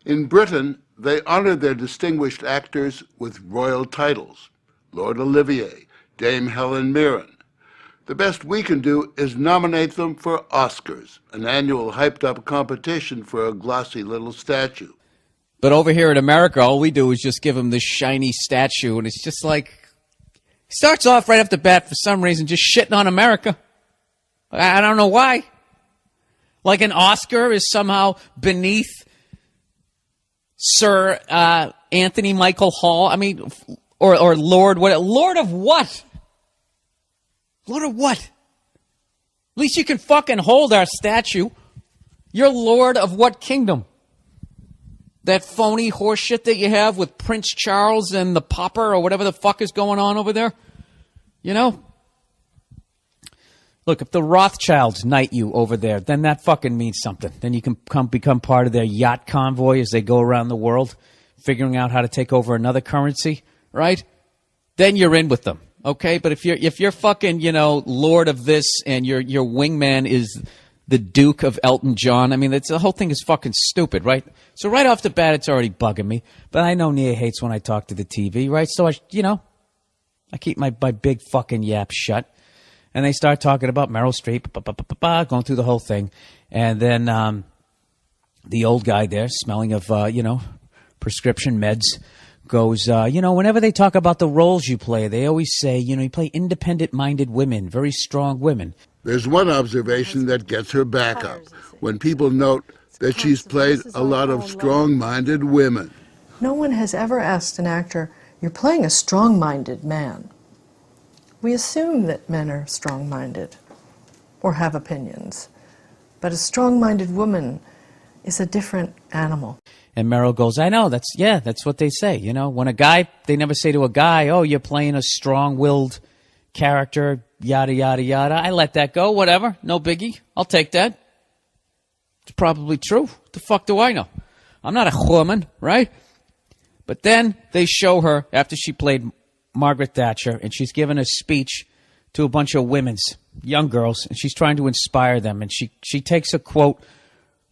In Britain, they honor their distinguished actors with royal titles. Lord Olivier, Dame Helen Mirren. The best we can do is nominate them for Oscars, an annual hyped-up competition for a glossy little statue. But over here in America, all we do is just give them this shiny statue, and it's just like, he starts off right off the bat for some reason just shitting on America. I don't know why. Like an Oscar is somehow beneath Sir Anthony Michael Hall. I mean, or Lord, what? Lord of what? Lord of what? At least you can fucking hold our statue. You're Lord of what kingdom? That phony horse shit that you have with Prince Charles and the Popper or whatever the fuck is going on over there? Look, if the Rothschilds knight you over there, then that fucking means something. Then you can become part of their yacht convoy as they go around the world, figuring out how to take over another currency, right? Then you're in with them, okay? But if you're fucking, Lord of this and your wingman is the Duke of Elton John, I mean, the whole thing is fucking stupid, right? So right off the bat, it's already bugging me. But I know Nia hates when I talk to the TV, right? So I keep my big fucking yap shut. And they start talking about Meryl Streep, going through the whole thing. And then the old guy there, smelling of, prescription meds, goes, whenever they talk about the roles you play, they always say, you play independent-minded women, very strong women. There's one observation that gets her back up, when people note that she's played a lot of strong-minded women. No one has ever asked an actor, you're playing a strong-minded man. We assume that men are strong-minded or have opinions, but a strong-minded woman is a different animal. And Meryl goes, I know, that's what they say. When a guy, they never say to a guy, oh, you're playing a strong-willed character, yada, yada, yada. I let that go, whatever, no biggie. I'll take that. It's probably true. What the fuck do I know? I'm not a woman, right? But then they show her, after she played Margaret Thatcher, and she's given a speech to a bunch of young girls, and she's trying to inspire them. And she takes a quote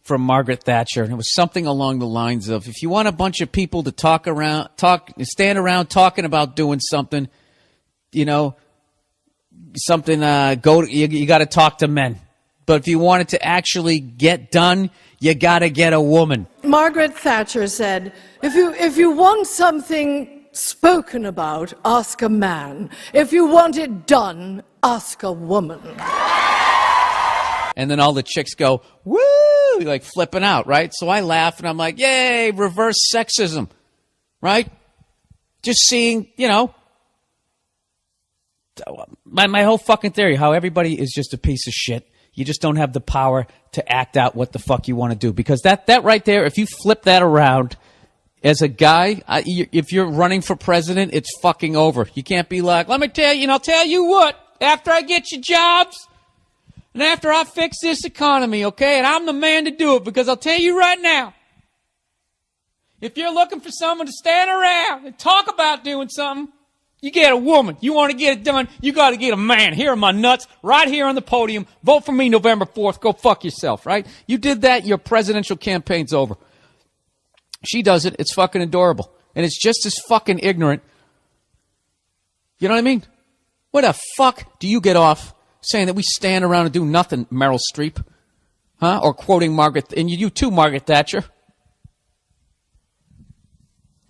from Margaret Thatcher, and it was something along the lines of, if you want a bunch of people to stand around talking about doing something, you got to talk to men. But if you want it to actually get done, you got to get a woman. Margaret Thatcher said, if you want something spoken about, ask a man. If you want it done, ask a woman. And then all the chicks go, woo, like flipping out, right? So I laugh and I'm like, yay, reverse sexism, right? Just seeing, my whole fucking theory, how everybody is just a piece of shit. You just don't have the power to act out what the fuck you want to do. Because that right there, if you flip that around, as a guy, if you're running for president, it's fucking over. You can't be like, let me tell you, and I'll tell you what, after I get you jobs, and after I fix this economy, okay, and I'm the man to do it, because I'll tell you right now, if you're looking for someone to stand around and talk about doing something, you get a woman. You want to get it done, you got to get a man. Here are my nuts, right here on the podium. Vote for me November 4th. Go fuck yourself, right? You did that, your presidential campaign's over. She does it. It's fucking adorable. And it's just as fucking ignorant. You know what I mean? What the fuck do you get off saying that we stand around and do nothing, Meryl Streep? Huh? Or quoting Margaret, and you too, Margaret Thatcher.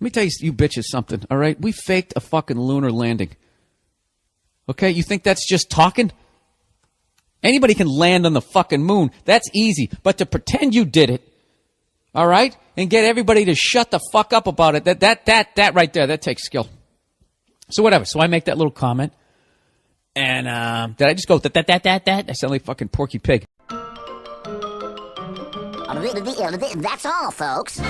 Let me tell you bitches something, all right? We faked a fucking lunar landing. Okay? You think that's just talking? Anybody can land on the fucking moon. That's easy. But to pretend you did it, all right, and get everybody to shut the fuck up about it, that right there, that takes skill. So whatever. So I make that little comment. And did I just go, that? I sound like fucking Porky Pig. That's all, folks.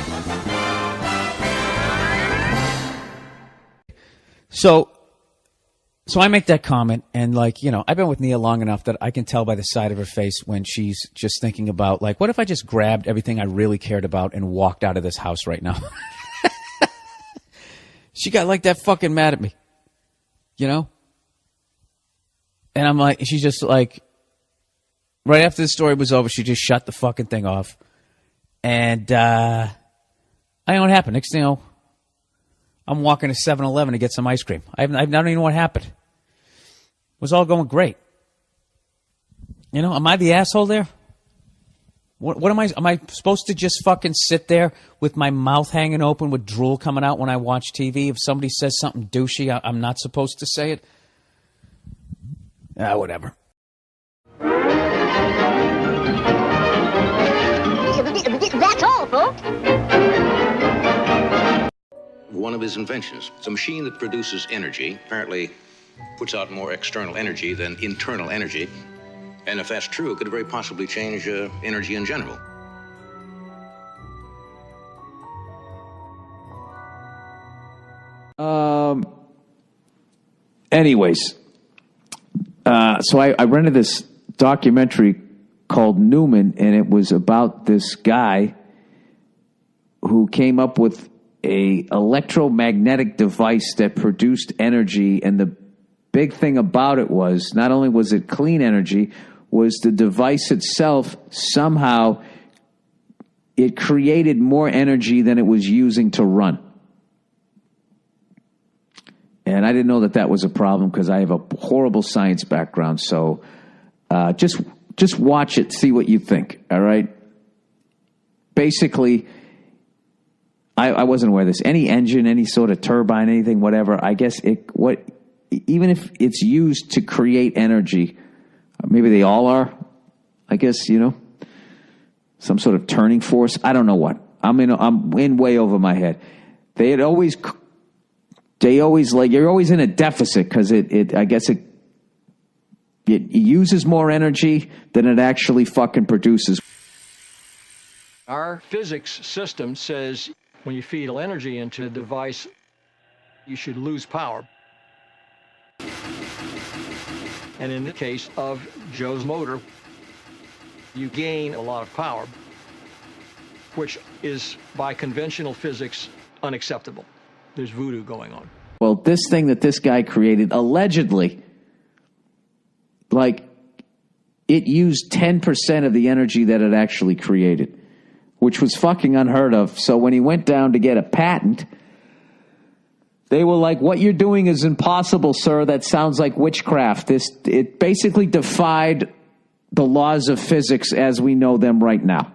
So I make that comment, and I've been with Nia long enough that I can tell by the side of her face when she's just thinking about, what if I just grabbed everything I really cared about and walked out of this house right now? She got that fucking mad at me. You know? And I'm like, she's just like, right after the story was over, she just shut the fucking thing off. And I don't know what happened. Next thing you know, I'm walking to 7-Eleven to get some ice cream. I don't even know what happened. It was all going great. You know, am I the asshole there? What am I supposed to just fucking sit there with my mouth hanging open with drool coming out when I watch TV? If somebody says something douchey, I'm not supposed to say it? Whatever. That's all, folks. One of his inventions. It's a machine that produces energy, apparently puts out more external energy than internal energy. And if that's true, it could very possibly change energy in general. Anyways, so I rented this documentary called Newman, and it was about this guy who came up with a electromagnetic device that produced energy, and the big thing about it was not only was it clean energy, was the device itself somehow it created more energy than it was using to run. And I didn't know that was a problem because I have a horrible science background. So just watch it, see what you think. All right. Basically, I wasn't aware of this. Any engine, any sort of turbine, anything, whatever. I guess even if it's used to create energy, maybe they all are. I guess some sort of turning force. I don't know what. I'm in way over my head. They always like you're always in a deficit because I guess it uses more energy than it actually fucking produces. Our physics system says when you feed energy into a device, you should lose power. And in the case of Joe's motor, you gain a lot of power, which is, by conventional physics, unacceptable. There's voodoo going on. Well, this thing that this guy created, allegedly, like, it used 10% of the energy that it actually created, which was fucking unheard of. So when he went down to get a patent, they were like, what you're doing is impossible, sir. That sounds like witchcraft. It basically defied the laws of physics as we know them right now.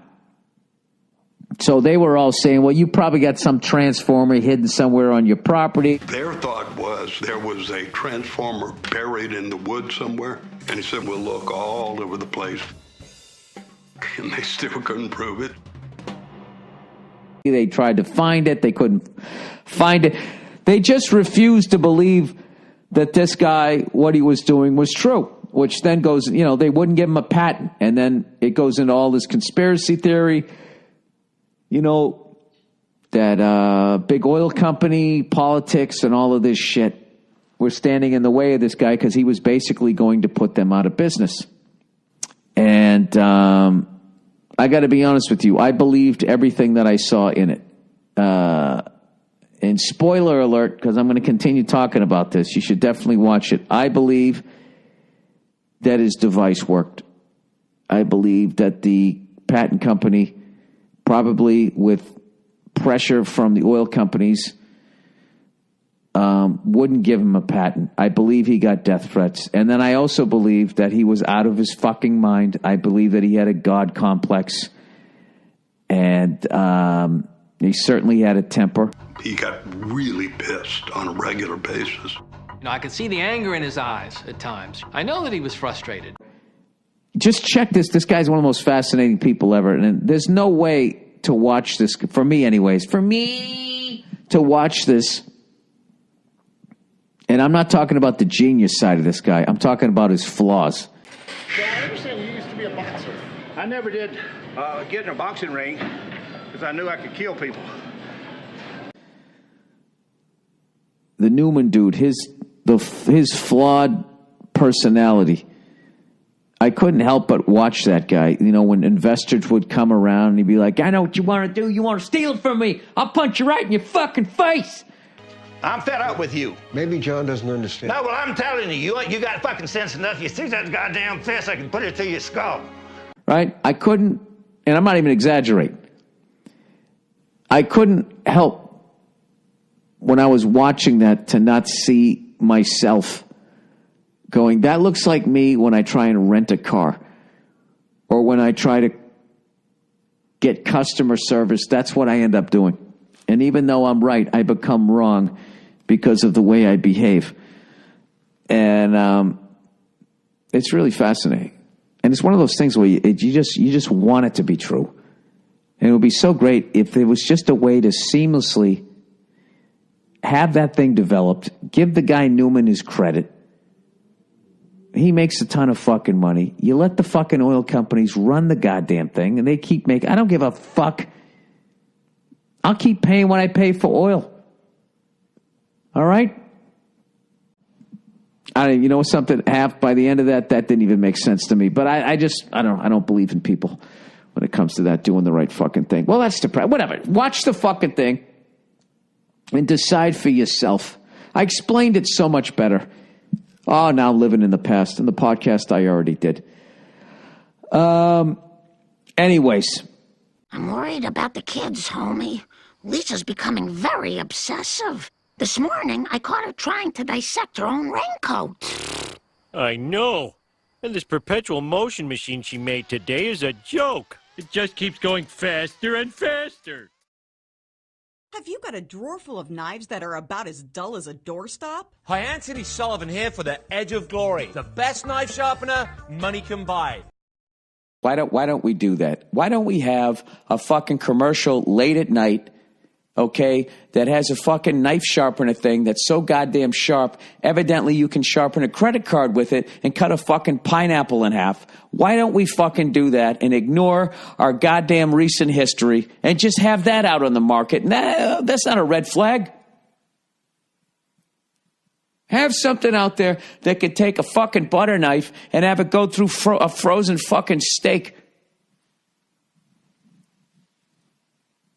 So they were all saying, well, you probably got some transformer hidden somewhere on your property. Their thought was there was a transformer buried in the woods somewhere. And he said, we'll look all over the place. And they still couldn't prove it. They tried to find it. They couldn't find it. They just refused to believe that this guy, what he was doing was true, which then goes, they wouldn't give him a patent. And then it goes into all this conspiracy theory, that big oil company, politics, and all of this shit were standing in the way of this guy because he was basically going to put them out of business. And I got to be honest with you, I believed everything that I saw in it. And spoiler alert, because I'm going to continue talking about this, you should definitely watch it. I believe that his device worked. I believe that the patent company, probably with pressure from the oil companies, wouldn't give him a patent. I believe he got death threats. And then I also believe that he was out of his fucking mind. I believe that he had a God complex. And he certainly had a temper. He got really pissed on a regular basis. I could see the anger in his eyes at times. I know that he was frustrated. Just check this. This guy's one of the most fascinating people ever. And there's no way to watch this, for me anyways, to watch this. And I'm not talking about the genius side of this guy. I'm talking about his flaws. I understand you used to be a boxer. I never did get in a boxing ring because I knew I could kill people. The Newman dude, his flawed personality. I couldn't help but watch that guy. When investors would come around and he'd be like, I know what you want to do. You want to steal it from me. I'll punch you right in your fucking face. I'm fed up with you. Maybe John doesn't understand. No, well, I'm telling you, you got fucking sense enough. You see that goddamn fist, I can put it through your skull. Right? I couldn't, and I'm not even exaggerating, I couldn't help when I was watching that to not see myself going, that looks like me when I try and rent a car or when I try to get customer service. That's what I end up doing. And even though I'm right, I become wrong because of the way I behave. And it's really fascinating. And it's one of those things where you just want it to be true. And it would be so great if there was just a way to seamlessly have that thing developed, give the guy Newman his credit. He makes a ton of fucking money. You let the fucking oil companies run the goddamn thing, and they keep making... I don't give a fuck. I'll keep paying what I pay for oil. All right? You know something? By the end of that didn't even make sense to me. But I don't believe in people when it comes to that, doing the right fucking thing. Well, that's depressing. Whatever. Watch the fucking thing and decide for yourself. I explained it so much better. Oh, now living in the past. In the podcast, I already did. Anyways. I'm worried about the kids, homie. Lisa's becoming very obsessive. This morning, I caught her trying to dissect her own raincoat. I know. And this perpetual motion machine she made today is a joke. It just keeps going faster and faster. Have you got a drawer full of knives that are about as dull as a doorstop? Hi, Anthony Sullivan here for the Edge of Glory. The best knife sharpener money can buy. Why don't we do that? Why don't we have a fucking commercial late at night, okay, that has a fucking knife sharpener thing that's so goddamn sharp, evidently you can sharpen a credit card with it and cut a fucking pineapple in half. Why don't we fucking do that and ignore our goddamn recent history and just have that out on the market? Nah, that's not a red flag. Have something out there that could take a fucking butter knife and have it go through a frozen fucking steak.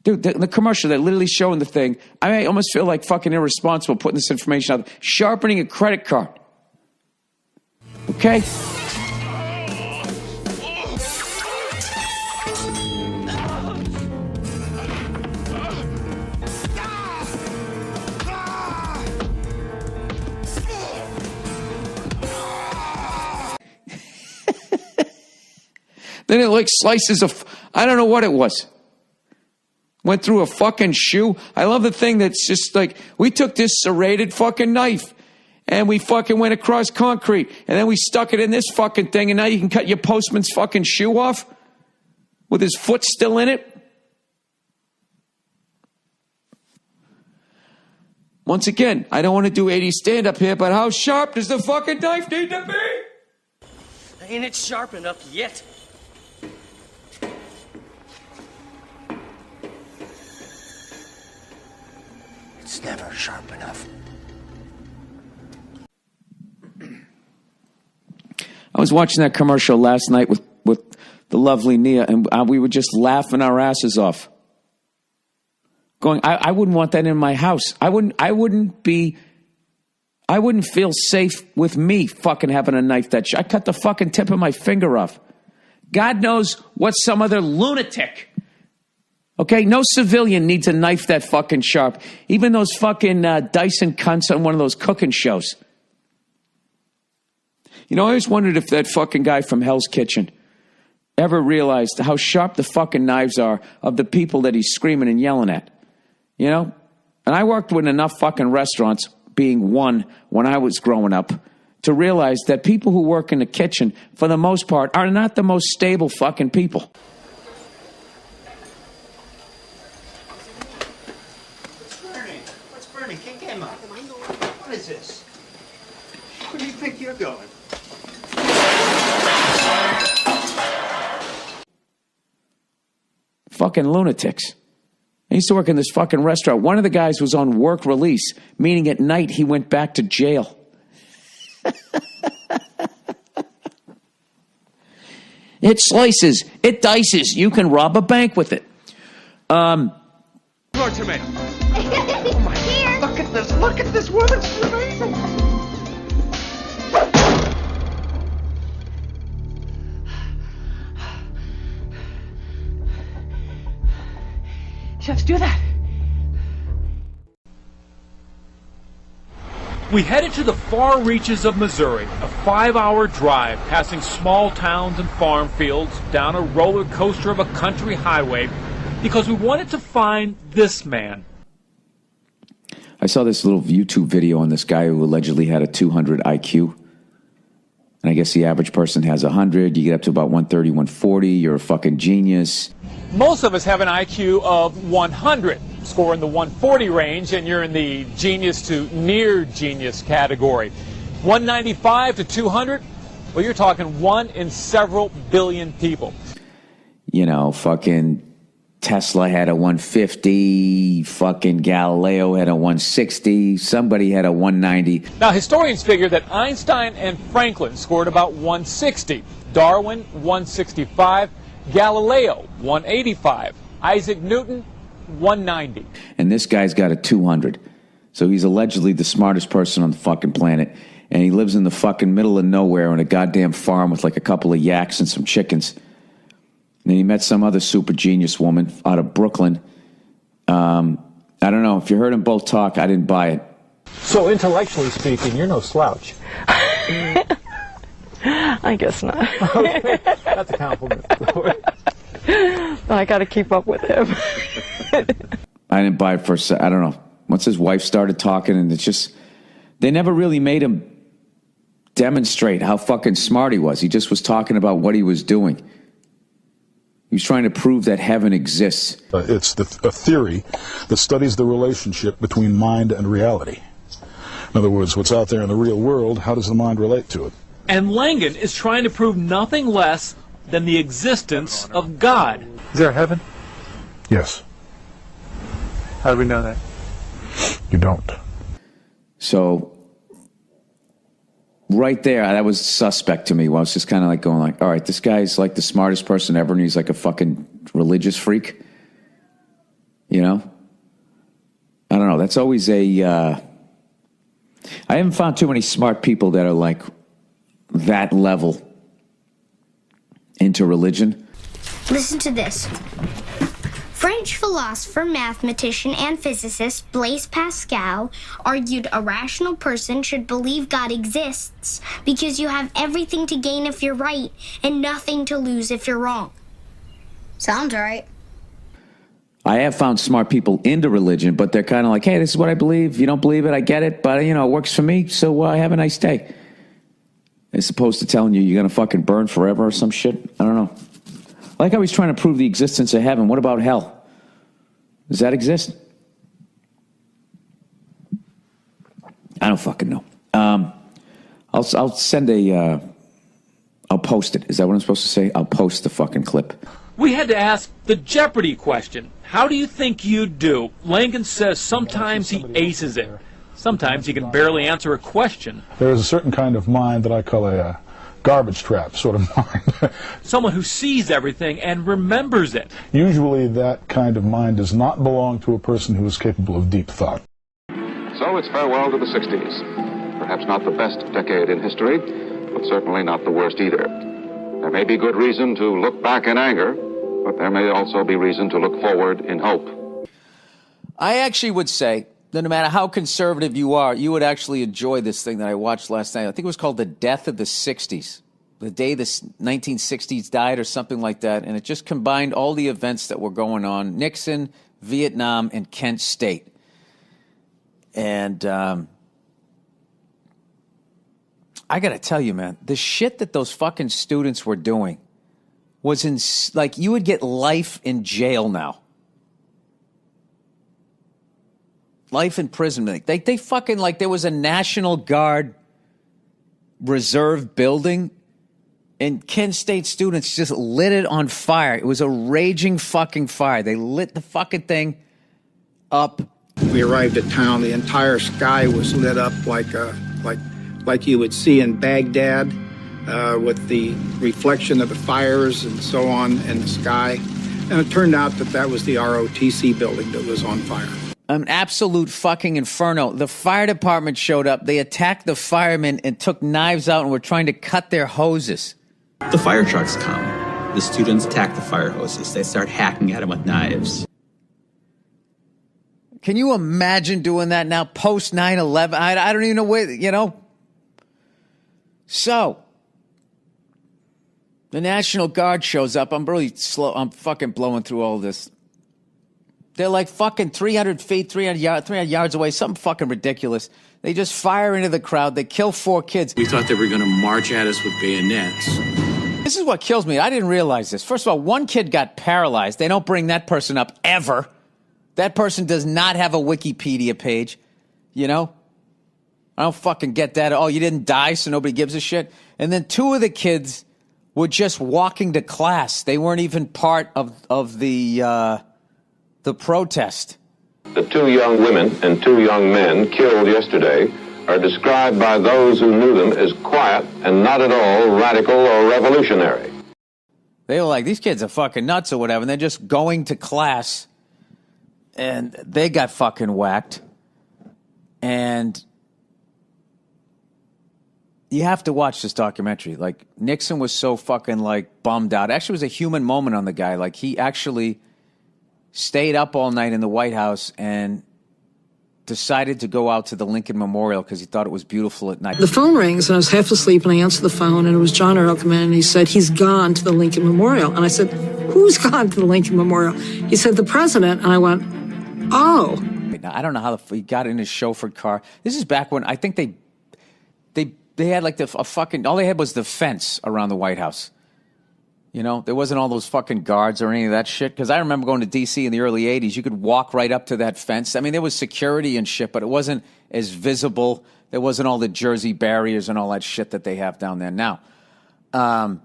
Dude, the commercial, they're literally showing the thing. I almost feel like fucking irresponsible putting this information out there. Sharpening a credit card. Okay? Then it like slices of, I don't know what it was. Went through a fucking shoe. I love the thing that's just like, we took this serrated fucking knife and we fucking went across concrete and then we stuck it in this fucking thing and now you can cut your postman's fucking shoe off with his foot still in it. Once again, I don't want to do 80 stand-up here, but how sharp does the fucking knife need to be? Ain't it sharp enough yet? It's never sharp enough. I was watching that commercial last night with the lovely Nia, and we were just laughing our asses off. Going, I wouldn't want that in my house. I wouldn't feel safe with me fucking having a knife that I cut the fucking tip of my finger off. God knows what some other lunatic. Okay, no civilian needs a knife that fucking sharp. Even those fucking Dyson cunts on one of those cooking shows. You know, I always wondered if that fucking guy from Hell's Kitchen ever realized how sharp the fucking knives are of the people that he's screaming and yelling at. You know? And I worked with enough fucking restaurants, being one when I was growing up, to realize that people who work in the kitchen, for the most part, are not the most stable fucking people. What's burning? Kick him up. What is this? Where do you think you're going? Fucking lunatics. I used to work in this fucking restaurant. One of the guys was on work release, meaning at night he went back to jail. It slices. It dices. You can rob a bank with it. Floor tomato. Oh my, look at this Look at this woman. She's amazing. Just do that. We headed to the far reaches of Missouri, a 5-hour drive passing small towns and farm fields down a roller coaster of a country highway because we wanted to find this man. I saw this little YouTube video on this guy who allegedly had a 200 IQ. And I guess the average person has 100. You get up to about 130, 140. You're a fucking genius. Most of us have an IQ of 100, score in the 140 range, and you're in the genius to near genius category. 195 to 200, well, you're talking 1 in several billion people. You know, fucking Tesla had a 150, fucking Galileo had a 160, somebody had a 190. Now, historians figure that Einstein and Franklin scored about 160, Darwin 165, Galileo 185, Isaac Newton 190. And this guy's got a 200. So he's allegedly the smartest person on the fucking planet. And he lives in the fucking middle of nowhere on a goddamn farm with like a couple of yaks and some chickens. And then he met some other super genius woman out of Brooklyn. I don't know. If you heard them both talk, I didn't buy it. So intellectually speaking, you're no slouch. I guess not. Okay, that's a compliment. I got to keep up with him. I didn't buy it for I don't know. Once his wife started talking, and it's just, they never really made him demonstrate how fucking smart he was. He just was talking about what he was doing. He was trying to prove that heaven exists. It's a theory that studies the relationship between mind and reality. In other words, what's out there in the real world, how does the mind relate to it? And Langan is trying to prove nothing less than the existence of God. Is there a heaven? Yes. How do we know that? You don't. So, right there, that was suspect to me. Well, I was just kind of like going like, all right, this guy's like the smartest person ever, and he's like a fucking religious freak. You know? I don't know. That's always I haven't found too many smart people that are like that level into religion. Listen to this. French philosopher, mathematician, and physicist Blaise Pascal argued a rational person should believe God exists because you have everything to gain if you're right and nothing to lose if you're wrong. Sounds right. I have found smart people into religion, but they're kind of like, hey, this is what I believe. If you don't believe it, I get it, but, you know, it works for me, so have a nice day. As opposed to telling you you're going to fucking burn forever or some shit. I don't know. Like how he's trying to prove the existence of heaven. What about hell? Does that exist? I don't fucking know. I'll send I'll post it. Is that what I'm supposed to say? I'll post the fucking clip. We had to ask the Jeopardy question. How do you think you'd do? Langan says sometimes he aces it. Sometimes he can barely answer a question. There is a certain kind of mind that I call a garbage trap sort of mind. Someone who sees everything and remembers it. Usually that kind of mind does not belong to a person who is capable of deep thought. So it's farewell to the 60s. Perhaps not the best decade in history, but certainly not the worst either. There may be good reason to look back in anger, but there may also be reason to look forward in hope. I actually would say that no matter how conservative you are, you would actually enjoy this thing that I watched last night. I think it was called The Death of the 60s. The day the 1960s died or something like that. And it just combined all the events that were going on. Nixon, Vietnam, and Kent State. And I got to tell you, man, the shit that those fucking students were doing was like you would get life in jail now. Life imprisonment. They fucking, like, there was a National Guard reserve building, and Kent State students just lit it on fire. It was a raging fucking fire. They lit the fucking thing up. We arrived at town. The entire sky was lit up like you would see in Baghdad, with the reflection of the fires and so on in the sky. And it turned out that was the ROTC building that was on fire. An absolute fucking inferno. The fire department showed up. They attacked the firemen and took knives out and were trying to cut their hoses. The fire trucks come. The students attack the fire hoses. They start hacking at them with knives. Can you imagine doing that now post 9/11? I don't even know where, you know. So, the National Guard shows up. I'm really slow. I'm fucking blowing through all this. They're like fucking 300 feet, 300 yards away, something fucking ridiculous. They just fire into the crowd. They kill 4 kids. We thought they were going to march at us with bayonets. This is what kills me. I didn't realize this. First of all, 1 kid got paralyzed. They don't bring that person up ever. That person does not have a Wikipedia page. You know? I don't fucking get that. Oh, you didn't die, so nobody gives a shit. And then 2 of the kids were just walking to class. They weren't even part of the protest. The 2 young women and 2 young men killed yesterday are described by those who knew them as quiet and not at all radical or revolutionary. They were like, these kids are fucking nuts or whatever, and they're just going to class, and they got fucking whacked. And you have to watch this documentary. Like, Nixon was so fucking, like, bummed out. Actually, it was a human moment on the guy. Like, he actually stayed up all night in the White House and decided to go out to the Lincoln Memorial because he thought it was beautiful at night. The phone rings, and I was half asleep, and I answered the phone, and it was John Ehrlichman, and he said, he's gone to the Lincoln Memorial. And I said, who's gone to the Lincoln Memorial? He said, the president. And I went, oh. Now, I don't know how he got in his chauffeured car. This is back when I think they had like a fucking, all they had was the fence around the White House. You know, there wasn't all those fucking guards or any of that shit. Because I remember going to D.C. in the early 80s. You could walk right up to that fence. I mean, there was security and shit, but it wasn't as visible. There wasn't all the Jersey barriers and all that shit that they have down there now. And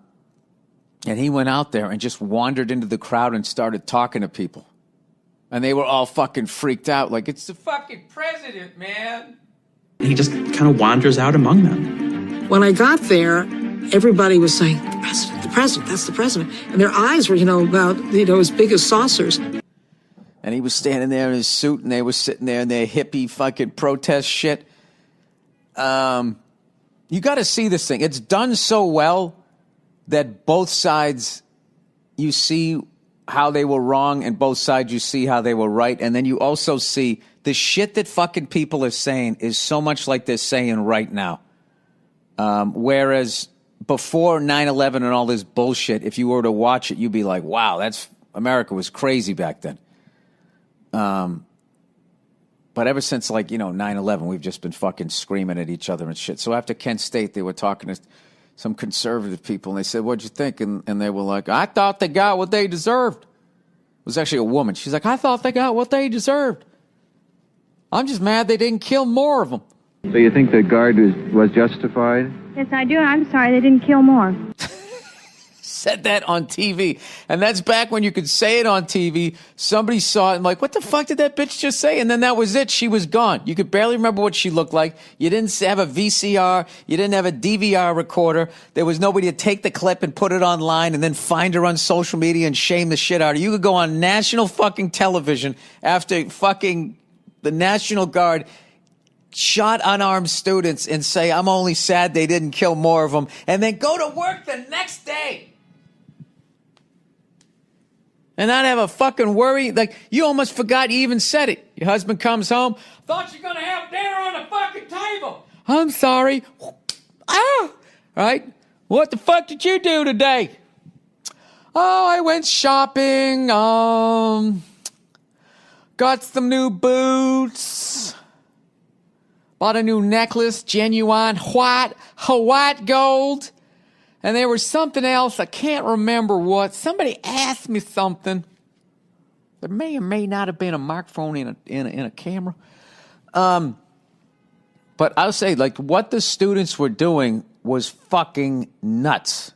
he went out there and just wandered into the crowd and started talking to people. And they were all fucking freaked out. Like, it's the fucking president, man. He just kind of wanders out among them. When I got there, everybody was saying, the president, that's the president. And their eyes were, about, as big as saucers. And he was standing there in his suit, and they were sitting there in their hippie fucking protest shit. You got to see this thing. It's done so well that both sides, you see how they were wrong, and both sides you see how they were right. And then you also see the shit that fucking people are saying is so much like they're saying right now. Whereas before 9/11 and all this bullshit, if you were to watch it, you'd be like, wow, America was crazy back then. But ever since 9/11, we've just been fucking screaming at each other and shit. So after Kent State, they were talking to some conservative people, and they said, what'd you think? And they were like, I thought they got what they deserved. It was actually a woman. She's like, I thought they got what they deserved. I'm just mad they didn't kill more of them. So you think the guard was justified? Yes, I do. I'm sorry they didn't kill more. Said that on TV. And that's back when you could say it on TV. Somebody saw it and like, what the fuck did that bitch just say? And then that was it. She was gone. You could barely remember what she looked like. You didn't have a VCR. You didn't have a DVR recorder. There was nobody to take the clip and put it online and then find her on social media and shame the shit out of her. You could go on national fucking television after fucking the National Guard shot unarmed students and say, I'm only sad they didn't kill more of them, and then go to work the next day and not have a fucking worry. Like, you almost forgot you even said it. Your husband comes home, thought you're going to have dinner on the fucking table. I'm sorry. Ah! Right? What the fuck did you do today? Oh, I went shopping. Got some new boots. Bought a new necklace, genuine white gold. And there was something else, I can't remember what. Somebody asked me something. There may or may not have been a microphone in a camera. But I'll say, like, what the students were doing was fucking nuts.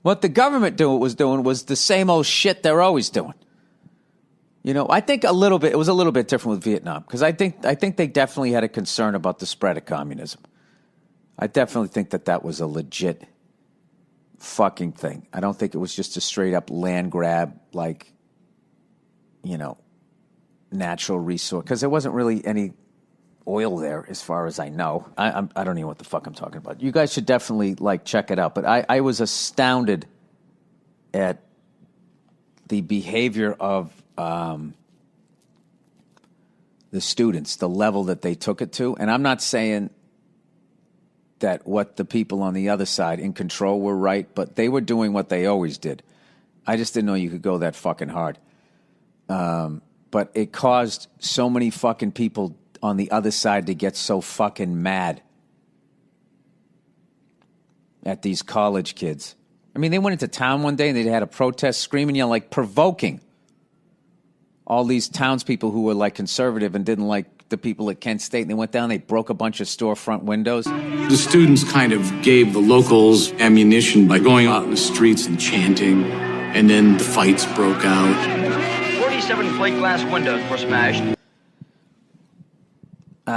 What the government was doing was the same old shit they're always doing. I think it was a little bit different with Vietnam, because I think they definitely had a concern about the spread of communism. I definitely think that was a legit fucking thing. I don't think it was just a straight up land grab, like, natural resource, because there wasn't really any oil there as far as I know. I don't even know what the fuck I'm talking about. You guys should definitely check it out. But I was astounded at the behavior of the students, the level that they took it to. And I'm not saying that what the people on the other side in control were right, but they were doing what they always did. I just didn't know you could go that fucking hard. But it caused so many fucking people on the other side to get so fucking mad at these college kids. I mean, they went into town one day and they had a protest, screaming, provoking all these townspeople who were conservative and didn't like the people at Kent State. And they went down, they broke a bunch of storefront windows. The students kind of gave the locals ammunition by going out in the streets and chanting, and then the fights broke out. 47 plate glass windows were smashed.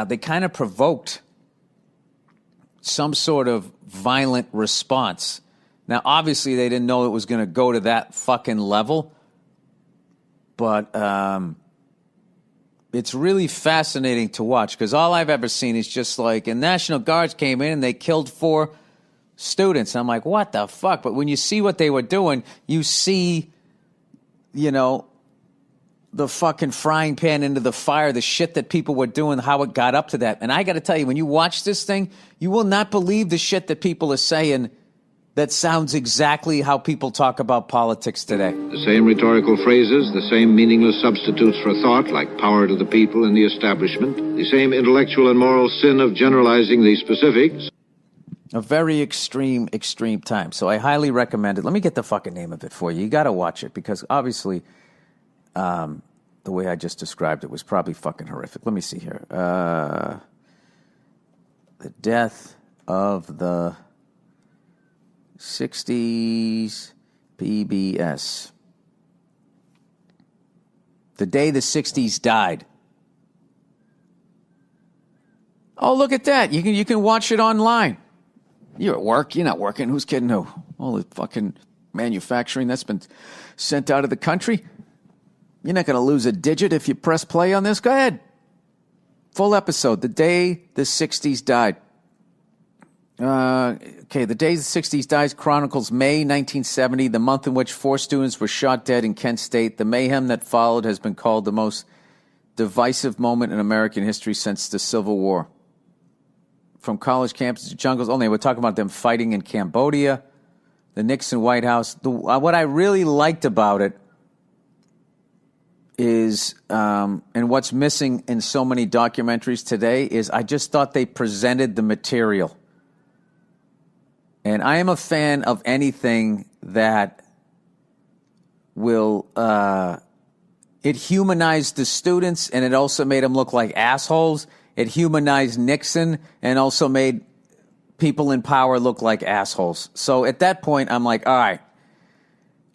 They kind of provoked some sort of violent response. Now, obviously, they didn't know it was going to go to that fucking level, but it's really fascinating to watch, because all I've ever seen is just and National Guards came in and they killed 4 students. I'm like, what the fuck? But when you see what they were doing, you see, the fucking frying pan into the fire, the shit that people were doing, how it got up to that. And I got to tell you, when you watch this thing, you will not believe the shit that people are saying that sounds exactly how people talk about politics today. The same rhetorical phrases, the same meaningless substitutes for thought, like power to the people and the establishment, the same intellectual and moral sin of generalizing the specifics. A very extreme time. So I highly recommend it. Let me get the fucking name of it for you. You got to watch it, because obviously the way I just described it was probably fucking horrific. Let me see here. The Death of the 60s PBS. The Day the 60s Died. Oh, look at that. You can watch it online. You're at work. You're not working. Who's kidding who? All the fucking manufacturing that's been sent out of the country. You're not going to lose a digit if you press play on this. Go ahead. Full episode. The Day the 60s Died. The Day the 60s Died chronicles May 1970, the month in which 4 students were shot dead in Kent State. The mayhem that followed has been called the most divisive moment in American history since the Civil War. From college campuses to jungles. They were talking about them fighting in Cambodia, the Nixon White House. What I really liked about it is, and what's missing in so many documentaries today, is I just thought they presented the material. And I am a fan of anything that will, it humanized the students, and it also made them look like assholes. It humanized Nixon and also made people in power look like assholes. So at that point, I'm like, all right,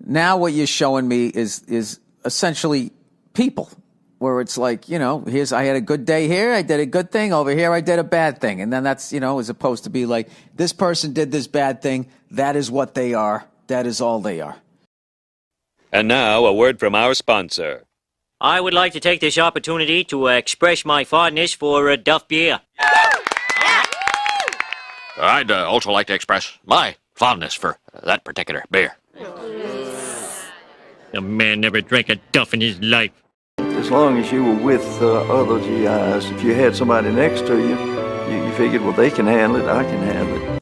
now what you're showing me is essentially people, where it's like, I had a good day here, I did a good thing, over here I did a bad thing. And then that's, as opposed to be like, this person did this bad thing, that is what they are, that is all they are. And now, a word from our sponsor. I would like to take this opportunity to express my fondness for Duff beer. I'd also like to express my fondness for that particular beer. A man never drank a Duff in his life. As long as you were with other GIs, if you had somebody next to you, you figured, well, they can handle it, I can handle it.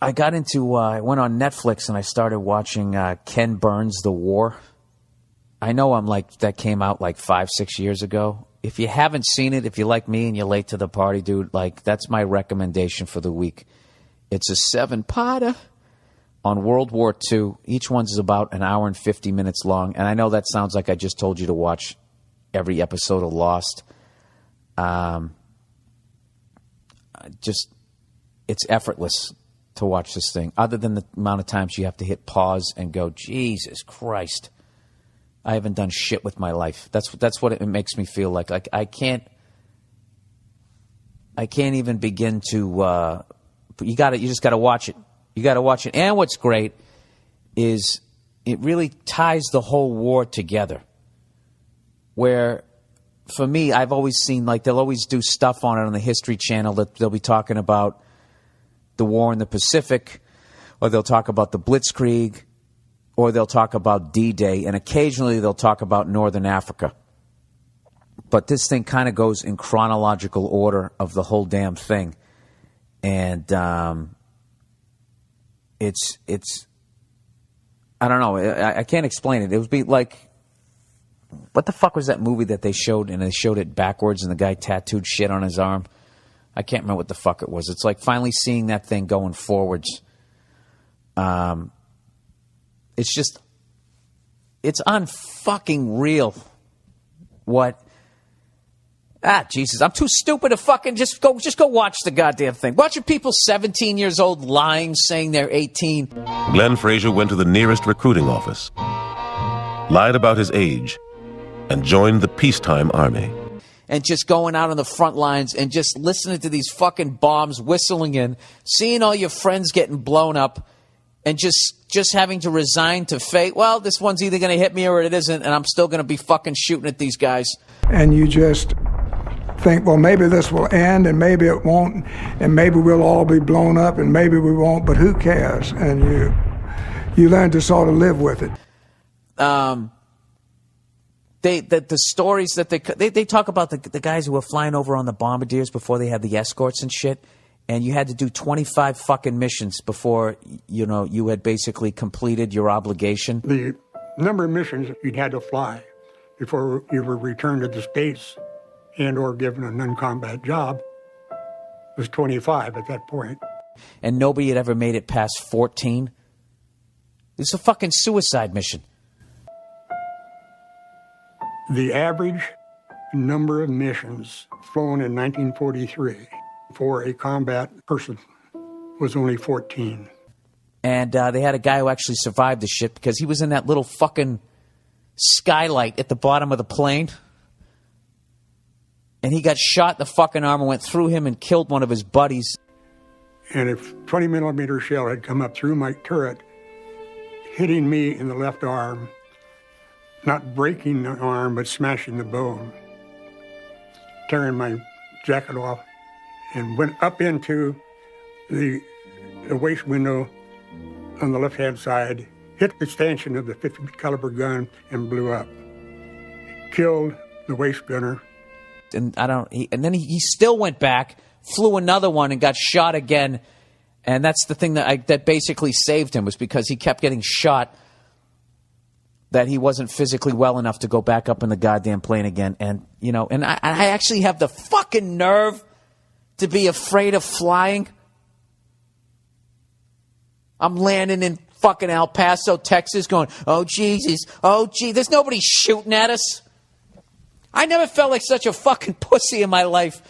I got into, I went on Netflix and I started watching Ken Burns' The War. I know that came out 5-6 years ago. If you haven't seen it, if you're like me and you're late to the party, dude, that's my recommendation for the week. It's a 7-parter on World War II. Each one's about an hour and 50 minutes long. And I know that sounds like I just told you to watch every episode of Lost. It's effortless to watch this thing, other than the amount of times you have to hit pause and go, Jesus Christ, I haven't done shit with my life. That's what it makes me feel like. I can't even begin to. You just got to watch it. You got to watch it. And what's great is it really ties the whole war together. where, for me, I've always seen, like, they'll always do stuff on it on the History Channel that they'll be talking about the war in the Pacific, or they'll talk about the Blitzkrieg, or they'll talk about D-Day, and occasionally they'll talk about Northern Africa. But this thing kind of goes in chronological order of the whole damn thing. And it's I don't know. I can't explain it. It would be like, what the fuck was that movie that they showed, and they showed it backwards, and the guy tattooed shit on his arm? I can't remember what the fuck it was. It's like finally seeing that thing going forwards. It's just, it's unfucking real. What? Jesus, I'm too stupid to fucking just go watch the goddamn thing. Watching people 17 years old lying, saying they're 18. Glenn Fraser went to the nearest recruiting office, lied about his age, and joined the peacetime army. And just going out on the front lines and just listening to these fucking bombs whistling in, seeing all your friends getting blown up, and just having to resign to fate. Well, this one's either going to hit me or it isn't, and I'm still going to be fucking shooting at these guys. And you just think, well, maybe this will end, and maybe it won't, and maybe we'll all be blown up, and maybe we won't, but who cares? And you learn to sort of live with it. The stories that they talk about the guys who were flying over on the bombardiers before they had the escorts and shit, and you had to do 25 fucking missions before you had basically completed your obligation. The number of missions you'd had to fly before you were returned to the States and or given a non-combat job was 25 at that point. And nobody had ever made it past 14. It's a fucking suicide mission. The average number of missions flown in 1943 for a combat person was only 14. And they had a guy who actually survived the shit because he was in that little fucking skylight at the bottom of the plane. And he got shot in the fucking arm and went through him and killed one of his buddies. And if 20 millimeter shell had come up through my turret, hitting me in the left arm, not breaking the arm, but smashing the bone, tearing my jacket off, and went up into the waist window on the left-hand side, hit the stanchion of the 50 caliber gun, and blew up. Killed the waist gunner. And then he still went back, flew another one, and got shot again. And that's the thing that basically saved him, was because he kept getting shot, that he wasn't physically well enough to go back up in the goddamn plane again. And I actually have the fucking nerve to be afraid of flying. I'm landing in fucking El Paso, Texas, going, oh Jesus, oh gee, there's nobody shooting at us. I never felt like such a fucking pussy in my life.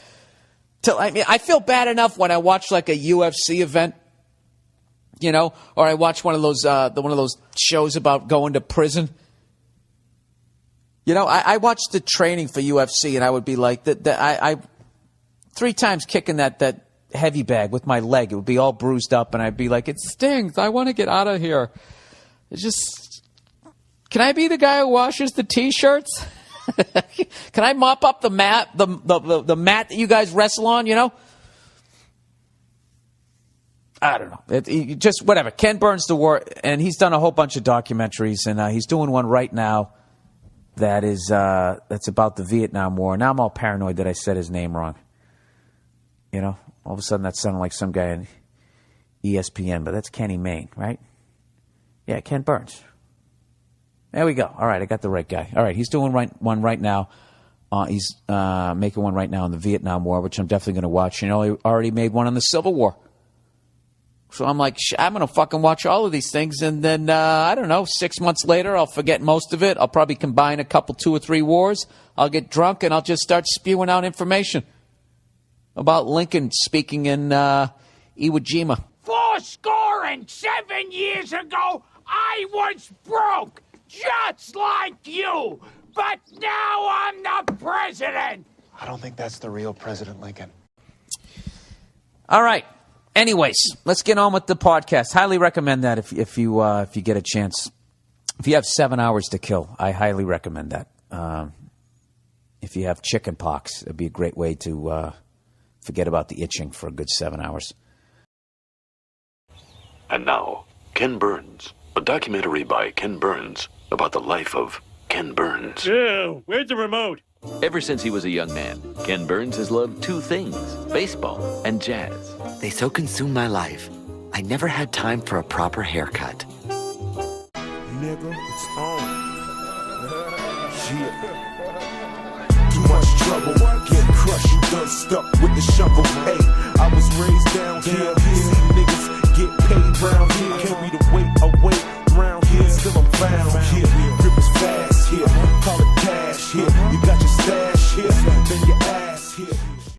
I feel bad enough when I watch like a UFC event, or I watch one of those shows about going to prison. I watched the training for UFC, and I would be like, I 3 times kicking that heavy bag with my leg, it would be all bruised up, and I'd be like, it stings. I want to get out of here. It's just, can I be the guy who washes the T-shirts? Can I mop up the mat, the mat that you guys wrestle on, I don't know. Just whatever. Ken Burns, the war, and he's done a whole bunch of documentaries, and he's doing one right now that's about the Vietnam War. Now I'm all paranoid that I said his name wrong. All of a sudden that sounded like some guy on ESPN, but that's Kenny Mayne, right? Yeah, Ken Burns. There we go. All right, I got the right guy. All right, he's doing one right now. He's making one right now on the Vietnam War, which I'm definitely going to watch. He already made one on the Civil War. So I'm like, I'm going to fucking watch all of these things, and then, I don't know, 6 months later, I'll forget most of it. I'll probably combine a couple, 2 or 3 wars. I'll get drunk, and I'll just start spewing out information about Lincoln speaking in Iwo Jima. 77 years ago, I was broke, just like you. But now I'm the president. I don't think that's the real President Lincoln. All right. Anyways, let's get on with the podcast. Highly recommend that if you get a chance. If you have 7 hours to kill, I highly recommend that. if you have chicken pox, it'd be a great way to forget about the itching for a good 7 hours. And now, Ken Burns, a documentary by Ken Burns about the life of Ken Burns. Ew, where's the remote? Ever since he was a young man, Ken Burns has loved two things, baseball and jazz. They so consumed my life, I never had time for a proper haircut. Nigga, it's on. Shit. Too much trouble, get crushed, you done stuck with the shovel.